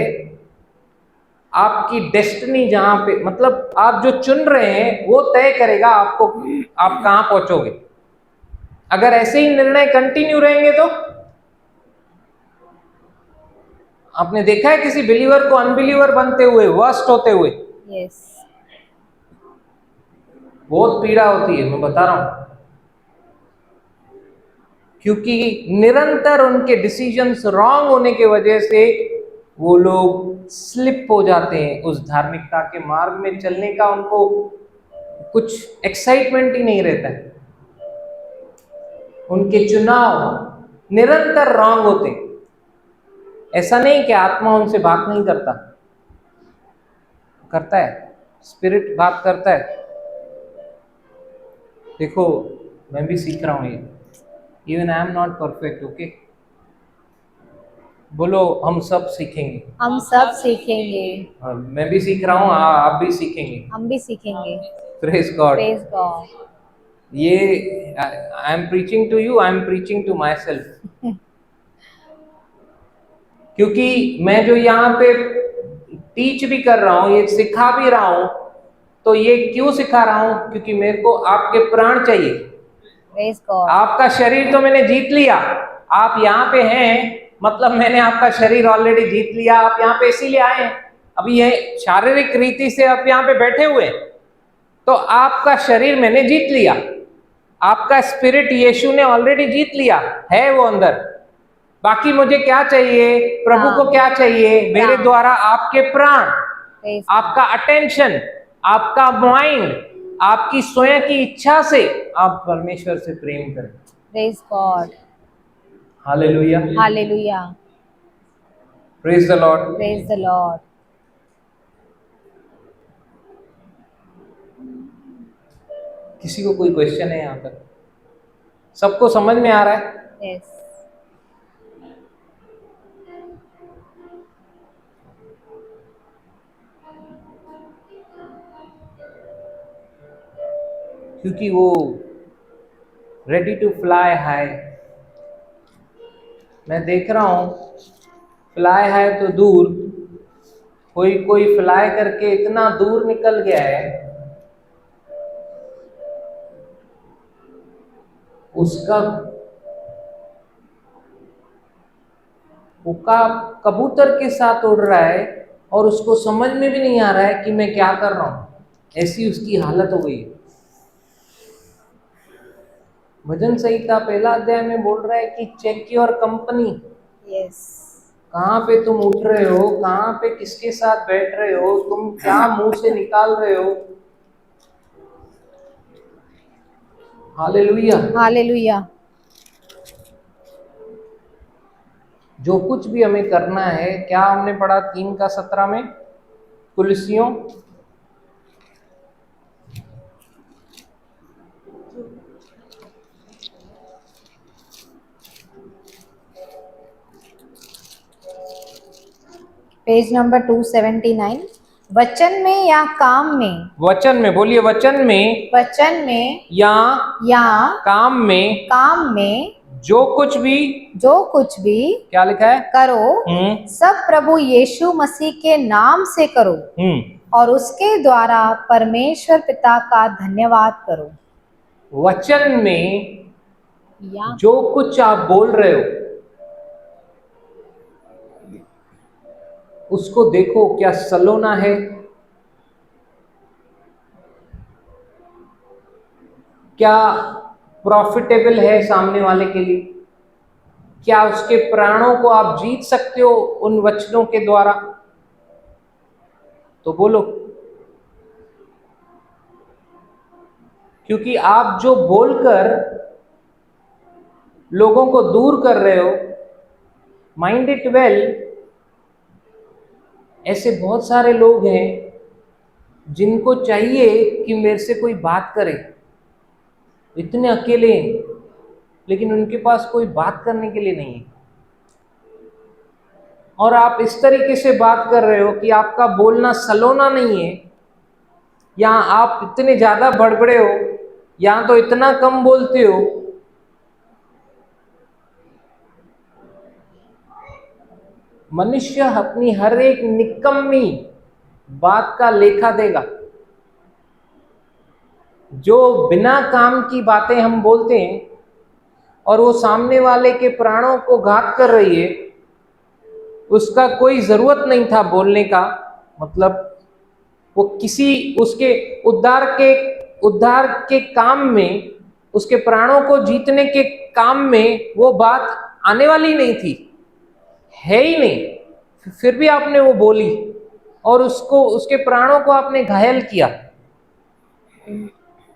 S1: आपकी डेस्टिनी जहां पे, मतलब आप जो चुन रहे हैं वो तय करेगा आपको, आप कहां पहुंचोगे। अगर ऐसे ही निर्णय कंटिन्यू रहेंगे तो, आपने देखा है किसी बिलीवर को अनबिलीवर बनते हुए, वर्स्ट होते हुए?
S2: यस।
S1: बहुत पीड़ा होती है, मैं बता रहा हूं, क्योंकि निरंतर उनके डिसीजंस रॉन्ग होने की वजह से वो लोग स्लिप हो जाते हैं। उस धार्मिकता के मार्ग में चलने का उनको कुछ एक्साइटमेंट ही नहीं रहता है। उनके चुनाव निरंतर रॉन्ग होते। ऐसा नहीं कि आत्मा उनसे बात नहीं करता, करता है, स्पिरिट बात करता है। देखो, मैं भी सीख रहा हूं ये, even I am not perfect, okay? बोलो, हम सब सीखेंगे।
S2: हम सब सीखेंगे।
S1: मैं भी सीख रहा हूँ, आप भी सीखेंगे।
S2: हम भी सीखेंगे।
S1: Praise God.
S2: Praise God.
S1: ये I am preaching to you, I am preaching to myself. क्योंकि मैं जो यहाँ पे टीच भी कर रहा हूँ, ये सिखा भी रहा हूँ, तो ये क्यों सिखा रहा हूँ? क्योंकि मेरे को आपके प्राण चाहिए।
S2: Praise God.
S1: आपका शरीर तो मैंने जीत लिया, आप यहाँ पे हैं, मतलब मैंने आपका शरीर ऑलरेडी जीत लिया। आप यहाँ पे इसीलिए आए हैं, अभी ये शारीरिक रीति से आप यहाँ पे बैठे हुए, तो आपका शरीर मैंने जीत लिया, आपका स्पिरिट यीशु ने ऑलरेडी जीत लिया है वो अंदर। बाकी मुझे क्या चाहिए? प्रभु को क्या चाहिए? मेरे द्वारा आपके प्राण, आपका अटेंशन, आपका माइंड, आपकी स्वयं की इच्छा से आप परमेश्वर से प्रेम करें।
S2: Praise God.
S1: Hallelujah,
S2: hallelujah.
S1: Praise the Lord.
S2: Praise the Lord.
S1: किसी को कोई क्वेश्चन है यहाँ तक? सबको समझ में आ रहा है?
S2: यस।
S1: क्योंकि वो रेडी टू फ्लाई हाई, मैं देख रहा हूं, फ्लाई हाई तो दूर, कोई फ्लाई करके इतना दूर निकल गया है, उसका उका कबूतर के साथ उड़ रहा है और उसको समझ में भी नहीं आ रहा है कि मैं क्या कर रहा हूं। ऐसी उसकी हालत हो गई है। भजन संहिता 1 अध्याय में बोल रहा है कि चेक योर कंपनी।
S2: यस।
S1: कहाँ पे तुम उठ रहे हो, कहाँ पे किसके साथ बैठ रहे हो, तुम क्या मुंह से निकाल रहे हो। हालेलुया।
S2: हालेलुया।
S1: जो कुछ भी हमें करना है, क्या हमने पढ़ा 3:17 में? कुलसियों
S2: पेज नंबर 279। वचन में या काम में,
S1: वचन में, बोलिए वचन में
S2: वचन में
S1: या
S2: या
S1: काम में जो कुछ भी, क्या लिखा है?
S2: करो सब प्रभु यीशु मसीह के नाम से करो और उसके द्वारा परमेश्वर पिता का धन्यवाद करो।
S1: वचन में
S2: या
S1: जो कुछ आप बोल रहे हो उसको देखो, क्या सलोना है? क्या प्रॉफिटेबल है सामने वाले के लिए? क्या उसके प्राणों को आप जीत सकते हो उन वचनों के द्वारा? तो बोलो, क्योंकि आप जो बोलकर लोगों को दूर कर रहे हो, माइंड इट वेल, ऐसे बहुत सारे लोग हैं जिनको चाहिए कि मेरे से कोई बात करे, इतने अकेले हैं, लेकिन उनके पास कोई बात करने के लिए नहीं है। और आप इस तरीके से बात कर रहे हो कि आपका बोलना सलोना नहीं है, या आप इतने ज्यादा बड़बड़े हो, या तो इतना कम बोलते हो। मनुष्य अपनी हर एक निकम्मी बात का लेखा देगा। जो बिना काम की बातें हम बोलते हैं और वो सामने वाले के प्राणों को घात कर रही है, उसका कोई जरूरत नहीं था बोलने का। मतलब वो किसी उसके उद्धार के काम में, उसके प्राणों को जीतने के काम में वो बात आने वाली नहीं थी, है ही नहीं, फिर भी आपने वो बोली और उसके प्राणों को आपने घायल किया।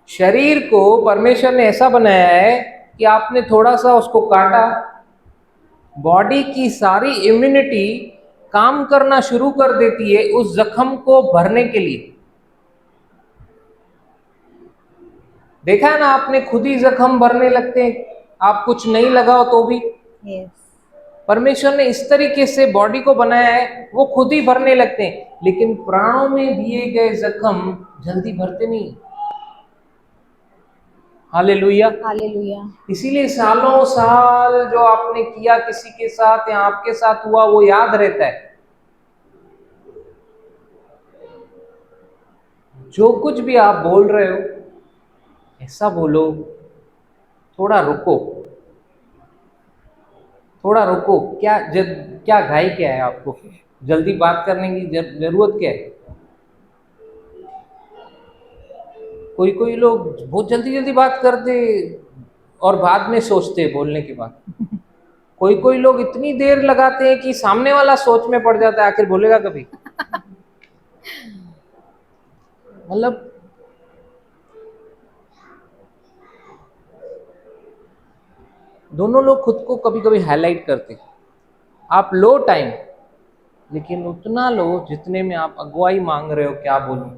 S1: शरीर को परमेश्वर ने ऐसा बनाया है कि आपने थोड़ा सा उसको काटा, बॉडी की सारी इम्यूनिटी काम करना शुरू कर देती है उस जख्म को भरने के लिए। देखा है ना आपने, खुद ही जख्म भरने लगते हैं, आप कुछ नहीं लगाओ तो भी।
S2: yes.
S1: परमेश्वर ने इस तरीके से बॉडी को बनाया है, वो खुद ही भरने लगते हैं, लेकिन प्राणों में दिए गए जख्म जल्दी भरते नहीं। Hallelujah,
S2: hallelujah.
S1: इसीलिए सालों साल जो आपने किया किसी के साथ या आपके साथ हुआ, वो याद रहता है। जो कुछ भी आप बोल रहे हो ऐसा बोलो, थोड़ा रुको, थोड़ा रुको। क्या घाई क्या है आपको? जल्दी बात करने की जरूरत क्या है? कोई लोग बहुत जल्दी जल्दी बात करते और बाद में सोचते बोलने के बाद। कोई लोग इतनी देर लगाते हैं कि सामने वाला सोच में पड़ जाता है, आखिर बोलेगा कभी। मतलब दोनों लोग खुद को कभी कभी हाईलाइट करते। आप लो टाइम, लेकिन उतना लो जितने में आप अगुवाई मांग रहे हो। क्या बोलूं?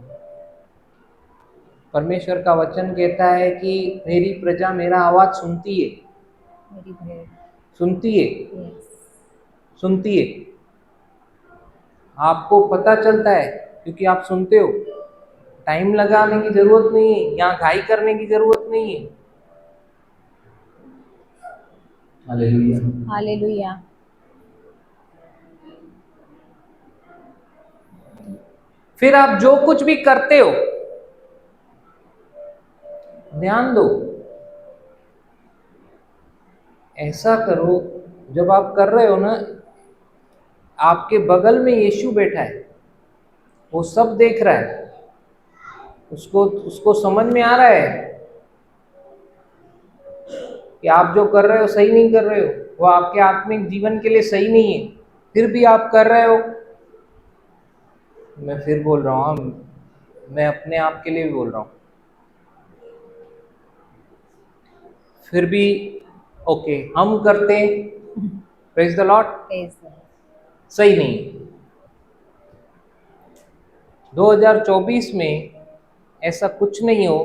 S1: परमेश्वर का वचन कहता है कि मेरी प्रजा मेरा आवाज सुनती है,
S2: मेरी भेड़
S1: सुनती है,
S2: yes.
S1: सुनती है। आपको पता चलता है क्योंकि आप सुनते हो। टाइम लगाने की जरूरत नहीं है, यहाँ घाई करने की जरूरत नहीं है। Hallelujah,
S2: hallelujah.
S1: फिर आप जो कुछ भी करते हो, ध्यान दो, ऐसा करो जब आप कर रहे हो ना, आपके बगल में यीशु बैठा है, वो सब देख रहा है, उसको समझ में आ रहा है कि आप जो कर रहे हो सही नहीं कर रहे हो, वो आपके आत्मिक जीवन के लिए सही नहीं है, फिर भी आप कर रहे हो। मैं फिर बोल रहा हूँ, मैं अपने आप के लिए भी बोल रहा हूँ, फिर भी ओके हम करते हैं, प्रेज द लॉर्ड, सही नहीं। 2024 में ऐसा कुछ नहीं हो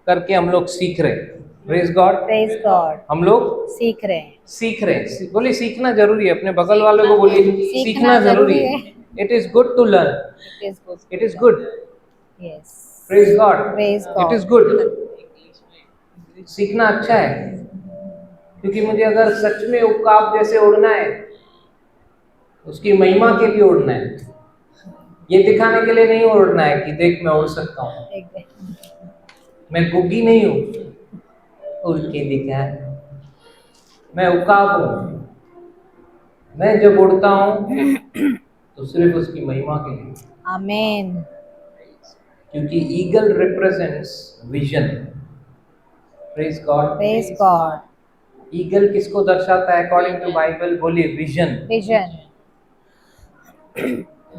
S1: करके हम लोग सीख रहे हैं। Praise God,
S2: praise God.
S1: हम लोग
S2: सीख रहे हैं।
S1: बोलिए सीखना जरूरी है। अपने बगल वालों को बोलिए सीखना जरूरी है। It is good to learn.
S2: It is good.
S1: It is good.
S2: Yes.
S1: Praise God.
S2: Praise
S1: It
S2: God.
S1: is good. सीखना अच्छा है, क्योंकि मुझे अगर सच में उकाब जैसे उड़ना है, उसकी महिमा के लिए उड़ना है। ये दिखाने के लिए नहीं उड़ना है कि देख मैं उड़ सकता हूँ, मैं गुग्गी नहीं हूँ उड़ के दिखा, मैं उकाब हूँ। मैं जब उड़ता हूँ तो सिर्फ उसकी महिमा के लिए,
S2: Amen.
S1: क्योंकि eagle represents vision. Praise God.
S2: Praise God.
S1: Eagle किसको दर्शाता है अकॉर्डिंग टू बाइबल? बोलिए विजन।
S2: Vision.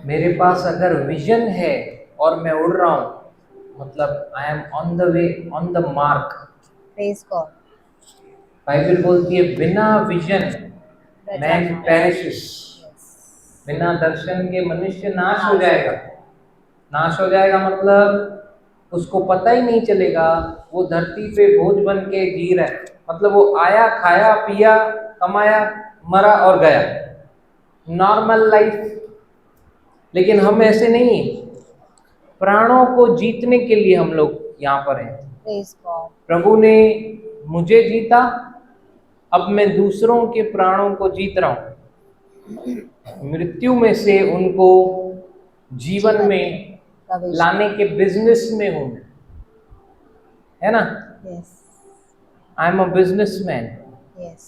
S1: मेरे पास अगर विजन है और मैं उड़ रहा हूँ, मतलब I am on the way, on the mark.
S2: Praise God.
S1: Bible बोलती है बिना विजन मैन पेरिशेस, बिना दर्शन के मनुष्य नाश हो जाएगा। नाश हो जाएगा मतलब उसको पता ही नहीं चलेगा वो धरती पे बोझ बन के जी रहा है। मतलब वो आया, खाया, पिया, कमाया, मरा और गया, नॉर्मल लाइफ। लेकिन हम ऐसे नहीं हैं। प्राणों को जीतने के लिए हम लोग यहाँ पर हैं।
S2: Praise God.
S1: प्रभु ने मुझे जीता, अब मैं दूसरों के प्राणों को जीत रहा हूँ। मृत्यु में से उनको जीवन में
S2: प्रवेश।
S1: लाने के बिजनेस में हूँ, है ना?
S2: Yes.
S1: I am a businessman.
S2: Yes.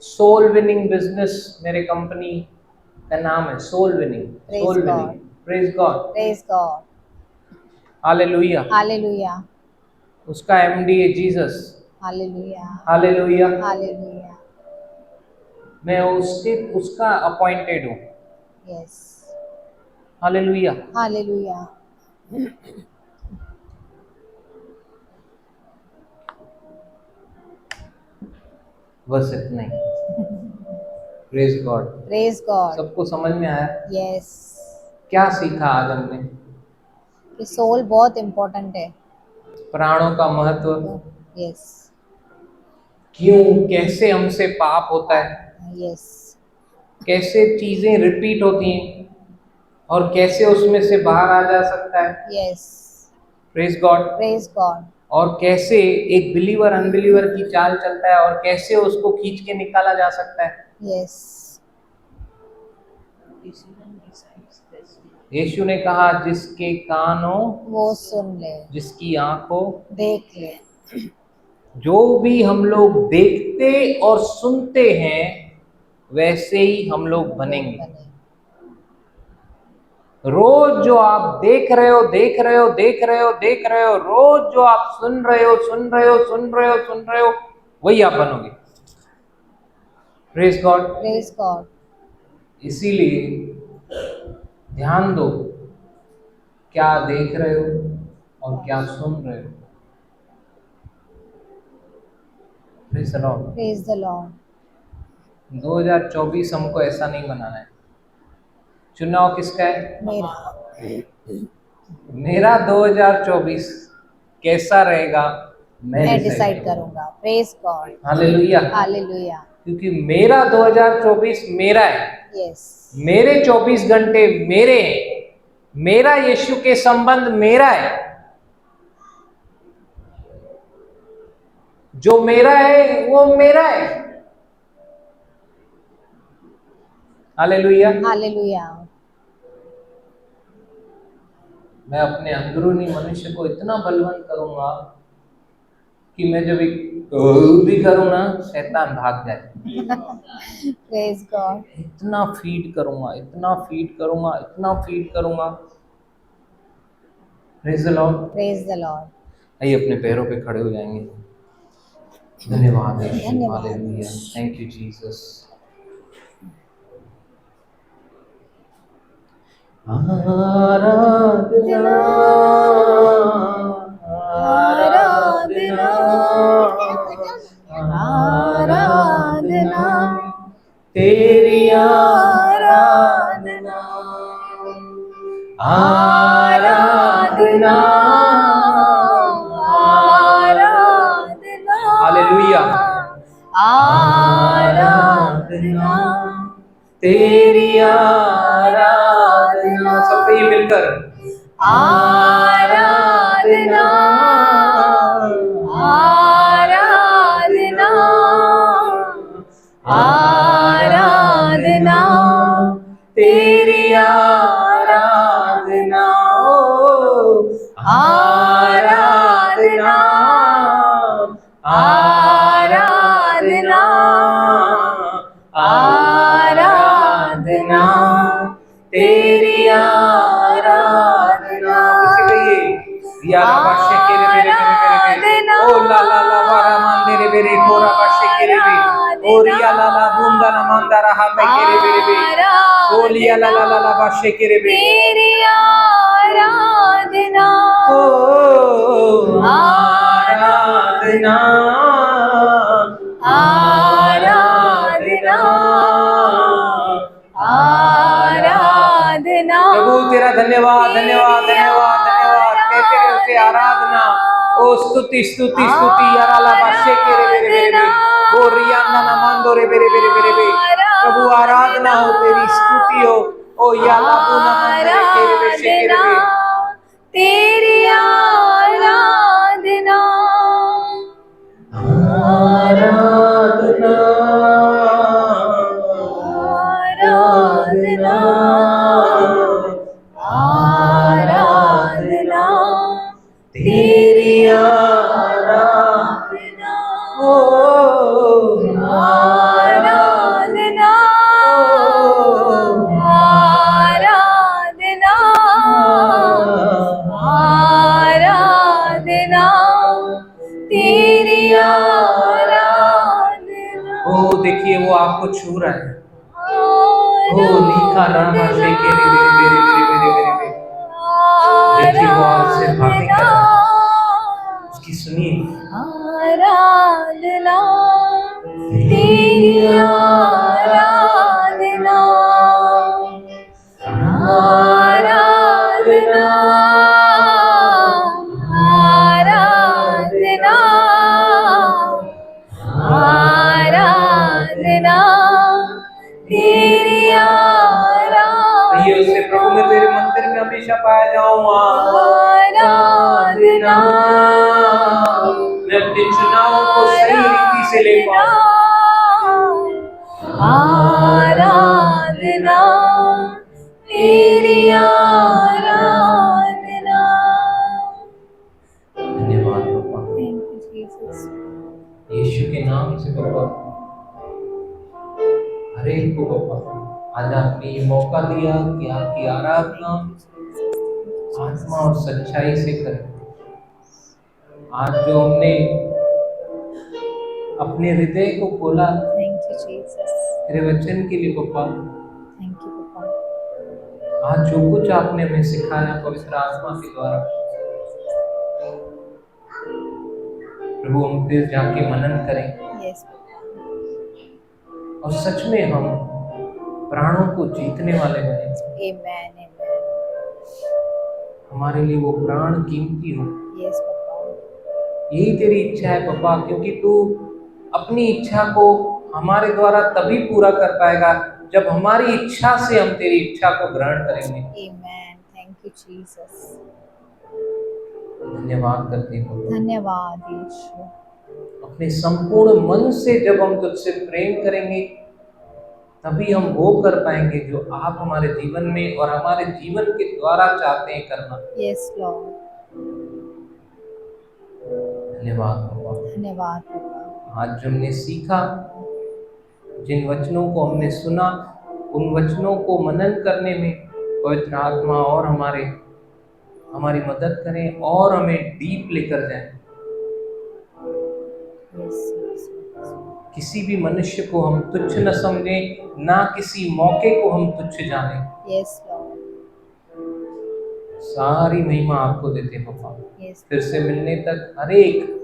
S1: Soul winning business मेरे कंपनी का नाम है, soul winning.
S2: Praise
S1: soul
S2: God.
S1: Winning. Praise God.
S2: Praise God.
S1: Hallelujah.
S2: Hallelujah.
S1: उसका एमडी है जीसस।
S2: Hallelujah.
S1: हालेलुया।
S2: Hallelujah.
S1: मैं उसका अपॉइंटेड हूँ।
S2: Yes.
S1: हालेलुया।
S2: Hallelujah.
S1: बस इतना ही। Praise God.
S2: Praise God.
S1: सबको समझ में आया?
S2: Yes.
S1: क्या सीखा आज हमने?
S2: कि सोल बहुत इम्पोर्टेंट है।
S1: प्राणों का महत्व,
S2: Yes.
S1: क्यों, कैसे हमसे पाप होता है,
S2: Yes.
S1: कैसे चीजें रिपीट होती हैं और कैसे उसमें से बाहर आ जा सकता है।
S2: Yes.
S1: Praise God.
S2: Praise God.
S1: और कैसे एक बिलीवर अनबिलीवर की चाल चलता है और कैसे उसको खींच के निकाला जा सकता है।
S2: Yes.
S1: यीशु ने कहा जिसके कान हो
S2: वो सुन ले,
S1: जिसकी आंख हो
S2: देख ले।
S1: जो भी हम लोग देखते और सुनते हैं वैसे ही हम लोग बनेंगे। रोज जो आप देख रहे हो, रोज जो आप सुन रहे हो, वही आप बनोगे। Praise God.
S2: Praise God.
S1: इसीलिए ध्यान दो क्या देख रहे हो और क्या सुन रहे हो। Praise the lord.
S2: Praise the Lord.
S1: 2024 हमको ऐसा नहीं बनाना है। चुनाव किसका है?
S2: मेरा।
S1: मेरा 2024 कैसा रहेगा
S2: मैं डिसाइड करूंगा। Praise God.
S1: हालेलुया।
S2: Hallelujah.
S1: क्योंकि मेरा 2024 मेरा है।
S2: Yes.
S1: मेरे 24 घंटे मेरे हैं। मेरा यीशु के संबंध मेरा है। जो मेरा है वो मेरा है। हालेलुया।
S2: Hallelujah.
S1: मैं अपने अंदरूनी मनुष्य को इतना बलवंत करूंगा कि मैं जब एक भी करूं ना, शैतान भाग जाए।
S2: Praise God.
S1: इतना फीड करूंगा, इतना फीड करूंगा, इतना फीड करूंगा। Praise the lord.
S2: Praise the Lord.
S1: आइए अपने पैरों पे खड़े हो जाएंगे। धन्यवाद यीशु।
S2: धन्यवाद।
S1: हालेलुया। Thank you Jesus. आराधना आराधना आराधना तेरी आराधना आराधना
S2: आराधना।
S1: हालेलुया।
S2: आराधना
S1: तेरी आराधना मिलकर
S2: आराधना आराधना आराधना तेरी आराधना आराधना आराधना आराधना तेरी आराधना
S1: या बाशे के रे मेरे ओ ला ला ला वारा मांदे रे मेरे कोरा बाशे के रे ओ रिया ला ला बूंदा ना मांदा रहा पे के रे मेरे ओ लिया ला ला ला ला बाशे के रे
S2: तेरी आराधना
S1: ओ आराधना
S2: आराधना आराधना
S1: प्रभु तेरा धन्यवाद धन्यवाद धन्यवाद धन्यवाद कहते रहते आराधना ओ स्तुति स्तुति स्तुति यारा ला बाशे के रे मेरे ओ रिया ना ना मांदो रे मेरे प्रभु आराधना हो तेरी स्तुति हो ओ या ला बुना मांदे रे के रे बेशे के रे
S2: तेरी आराधना
S1: आराधना
S2: आराधना आराधना तेरी आराधना
S1: ओ
S2: आराधना आराधना आराधना तेरी आराधना
S1: ओ देखिए वो आपको छू रहा है ओ लीखा रामा शेके रे मेरे देखिए वो आपसे बातें कर रहा है उसकी सुनिए
S2: आराधना तेरी आराधना आराधना आराधना आराधना तेरी आराधना
S1: ये उससे प्रभु मैं तेरे मंदिर में हमेशा पाया जाऊंगा
S2: आराधना
S1: मैं अपने चुनावों को सही रीति से ले पाऊं
S2: आराधना तेरी आराधना
S1: धन्यवाद पापा
S2: थैंक यू जीसस
S1: यीशु के नाम से पापा हर एक को पापा आज आपने ये मौका दिया कि आपकी आराधना आत्मा और सच्चाई से करें आज जो हमने अपने हृदय को खोला
S2: थैंक यू जीसस
S1: तेरे वचन के लिए पापा
S2: थैंक यू पापा
S1: आज जो कुछ आपने हमें सिखाया पवित्र आत्मा के द्वारा प्रभु हम फिर जाके मनन करें
S2: यस
S1: और सच में हम प्राणों को जीतने वाले बने
S2: आमेन आमेन
S1: हमारे लिए वो प्राण कीमती हो
S2: यस पापा
S1: यही तेरी इच्छा है पापा क्योंकि तू अपनी इच्छा को हमारे द्वारा तभी पूरा कर पाएगा जब हमारी इच्छा से हम तेरी इच्छा को ग्रहण करेंगे
S2: आमेन थैंक यू जीसस
S1: धन्यवाद करते हैं पापा।
S2: धन्यवाद यीशु
S1: अपने संपूर्ण मन से जब हम तुझसे प्रेम करेंगे तभी हम वो कर पाएंगे जो आप हमारे जीवन में और हमारे जीवन के द्वारा चाहते हैं करना
S2: यस लॉर्ड
S1: धन्यवाद पापा
S2: धन्यवाद पापा
S1: आज जो हमने सीखा जिन वचनों को हमने सुना उन वचनों को मनन करने में पवित्र आत्मा और हमारी मदद करें और हमें डीप लेकर जाएं
S2: यस
S1: किसी भी मनुष्य को हम तुच्छ न समझें ना किसी मौके को हम तुच्छ जानें
S2: यस लॉर्ड
S1: सारी महिमा आपको देते हैं पापा
S2: यस
S1: फिर से मिलने तक हर एक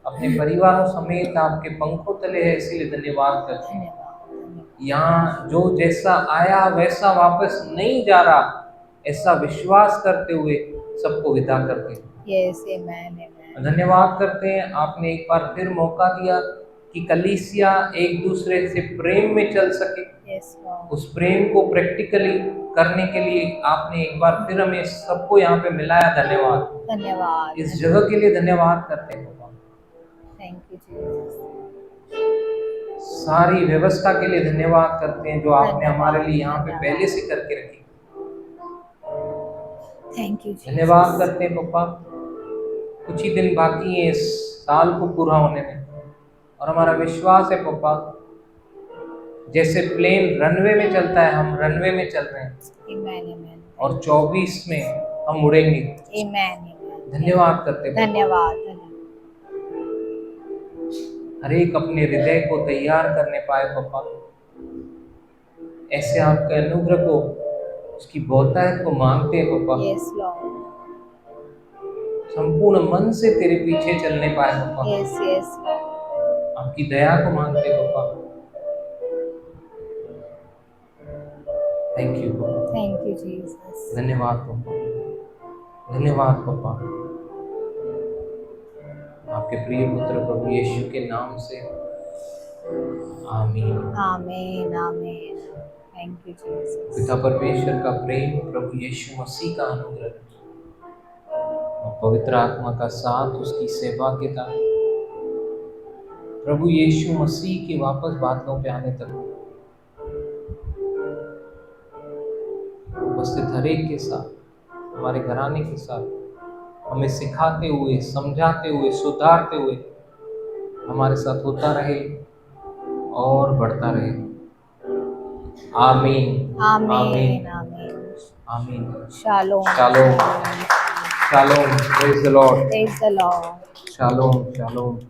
S1: अपने परिवारों समेत आपके पंखों तले है इसीलिए धन्यवाद करते हैं
S2: धन्यवाद
S1: यहाँ जो जैसा आया वैसा वापस नहीं जा रहा ऐसा विश्वास करते हुए सबको विदा करते हैं
S2: यस आमेन आमेन
S1: धन्यवाद करते हैं आपने एक बार फिर मौका दिया कि कलीसिया एक दूसरे से प्रेम में चल सके।
S2: Yes, Lord.
S1: उस प्रेम को प्रैक्टिकली करने के लिए आपने एक बार फिर हमें सबको यहाँ पे मिलाया। धन्यवाद।
S2: धन्यवाद।
S1: इस जगह के लिए धन्यवाद करते हैं बाबा।
S2: Thank you Jesus.
S1: सारी व्यवस्था के लिए धन्यवाद करते हैं जो आपने
S2: धन्यवाद,
S1: हमारे लिए यहाँ पे
S2: धन्यवाद।
S1: पहले से करके रखी।
S2: Thank you Jesus.
S1: धन्यवाद करते हैं पापा। कुछ ही दिन बाकी है इस साल को पूरा होने में, और हमारा विश्वास है पापा, जैसे प्लेन रनवे में चलता है, हम रनवे में चल रहे हैं।
S2: Amen, amen.
S1: और 24 में हम उड़ेंगे।
S2: Amen, amen.
S1: धन्यवाद करते हैं।
S2: धन्यवाद।
S1: हर एक अपने हृदय को तैयार करने पाए पापा, ऐसे आपके अनुग्रह को, उसकी बहुतायत को मांगते हैं पापा।
S2: Yes, Lord.
S1: संपूर्ण मन से तेरे पीछे चलने पाए पापा।
S2: Yes, yes, Lord.
S1: आपकी दया को मांगते हैं पापा। थैंक यू पापा।
S2: Thank you, Jesus.
S1: धन्यवाद पापा। धन्यवाद पापा। आपके प्रिय पुत्र प्रभु यीशु के नाम से आमीन।
S2: Amen, amen. Thank you, Jesus.
S1: पिता परमेश्वर का प्रेम, प्रभु यीशु मसीह का अनुग्रह और पवित्र आत्मा का साथ, उसकी सेवा के दान, प्रभु यीशु मसीह के वापस बादलों पे आने तक उपस्थित हर एक के साथ, हमारे घराने के साथ, हमें सिखाते हुए, समझाते हुए, सुधारते हुए हमारे साथ होता रहे और बढ़ता रहे। आमीन।
S2: Amen, amen.
S1: आमीन।
S2: Shalom.
S1: Shalom. Shalom. Praise the Lord.
S2: Praise the Lord.
S1: Shalom. Shalom.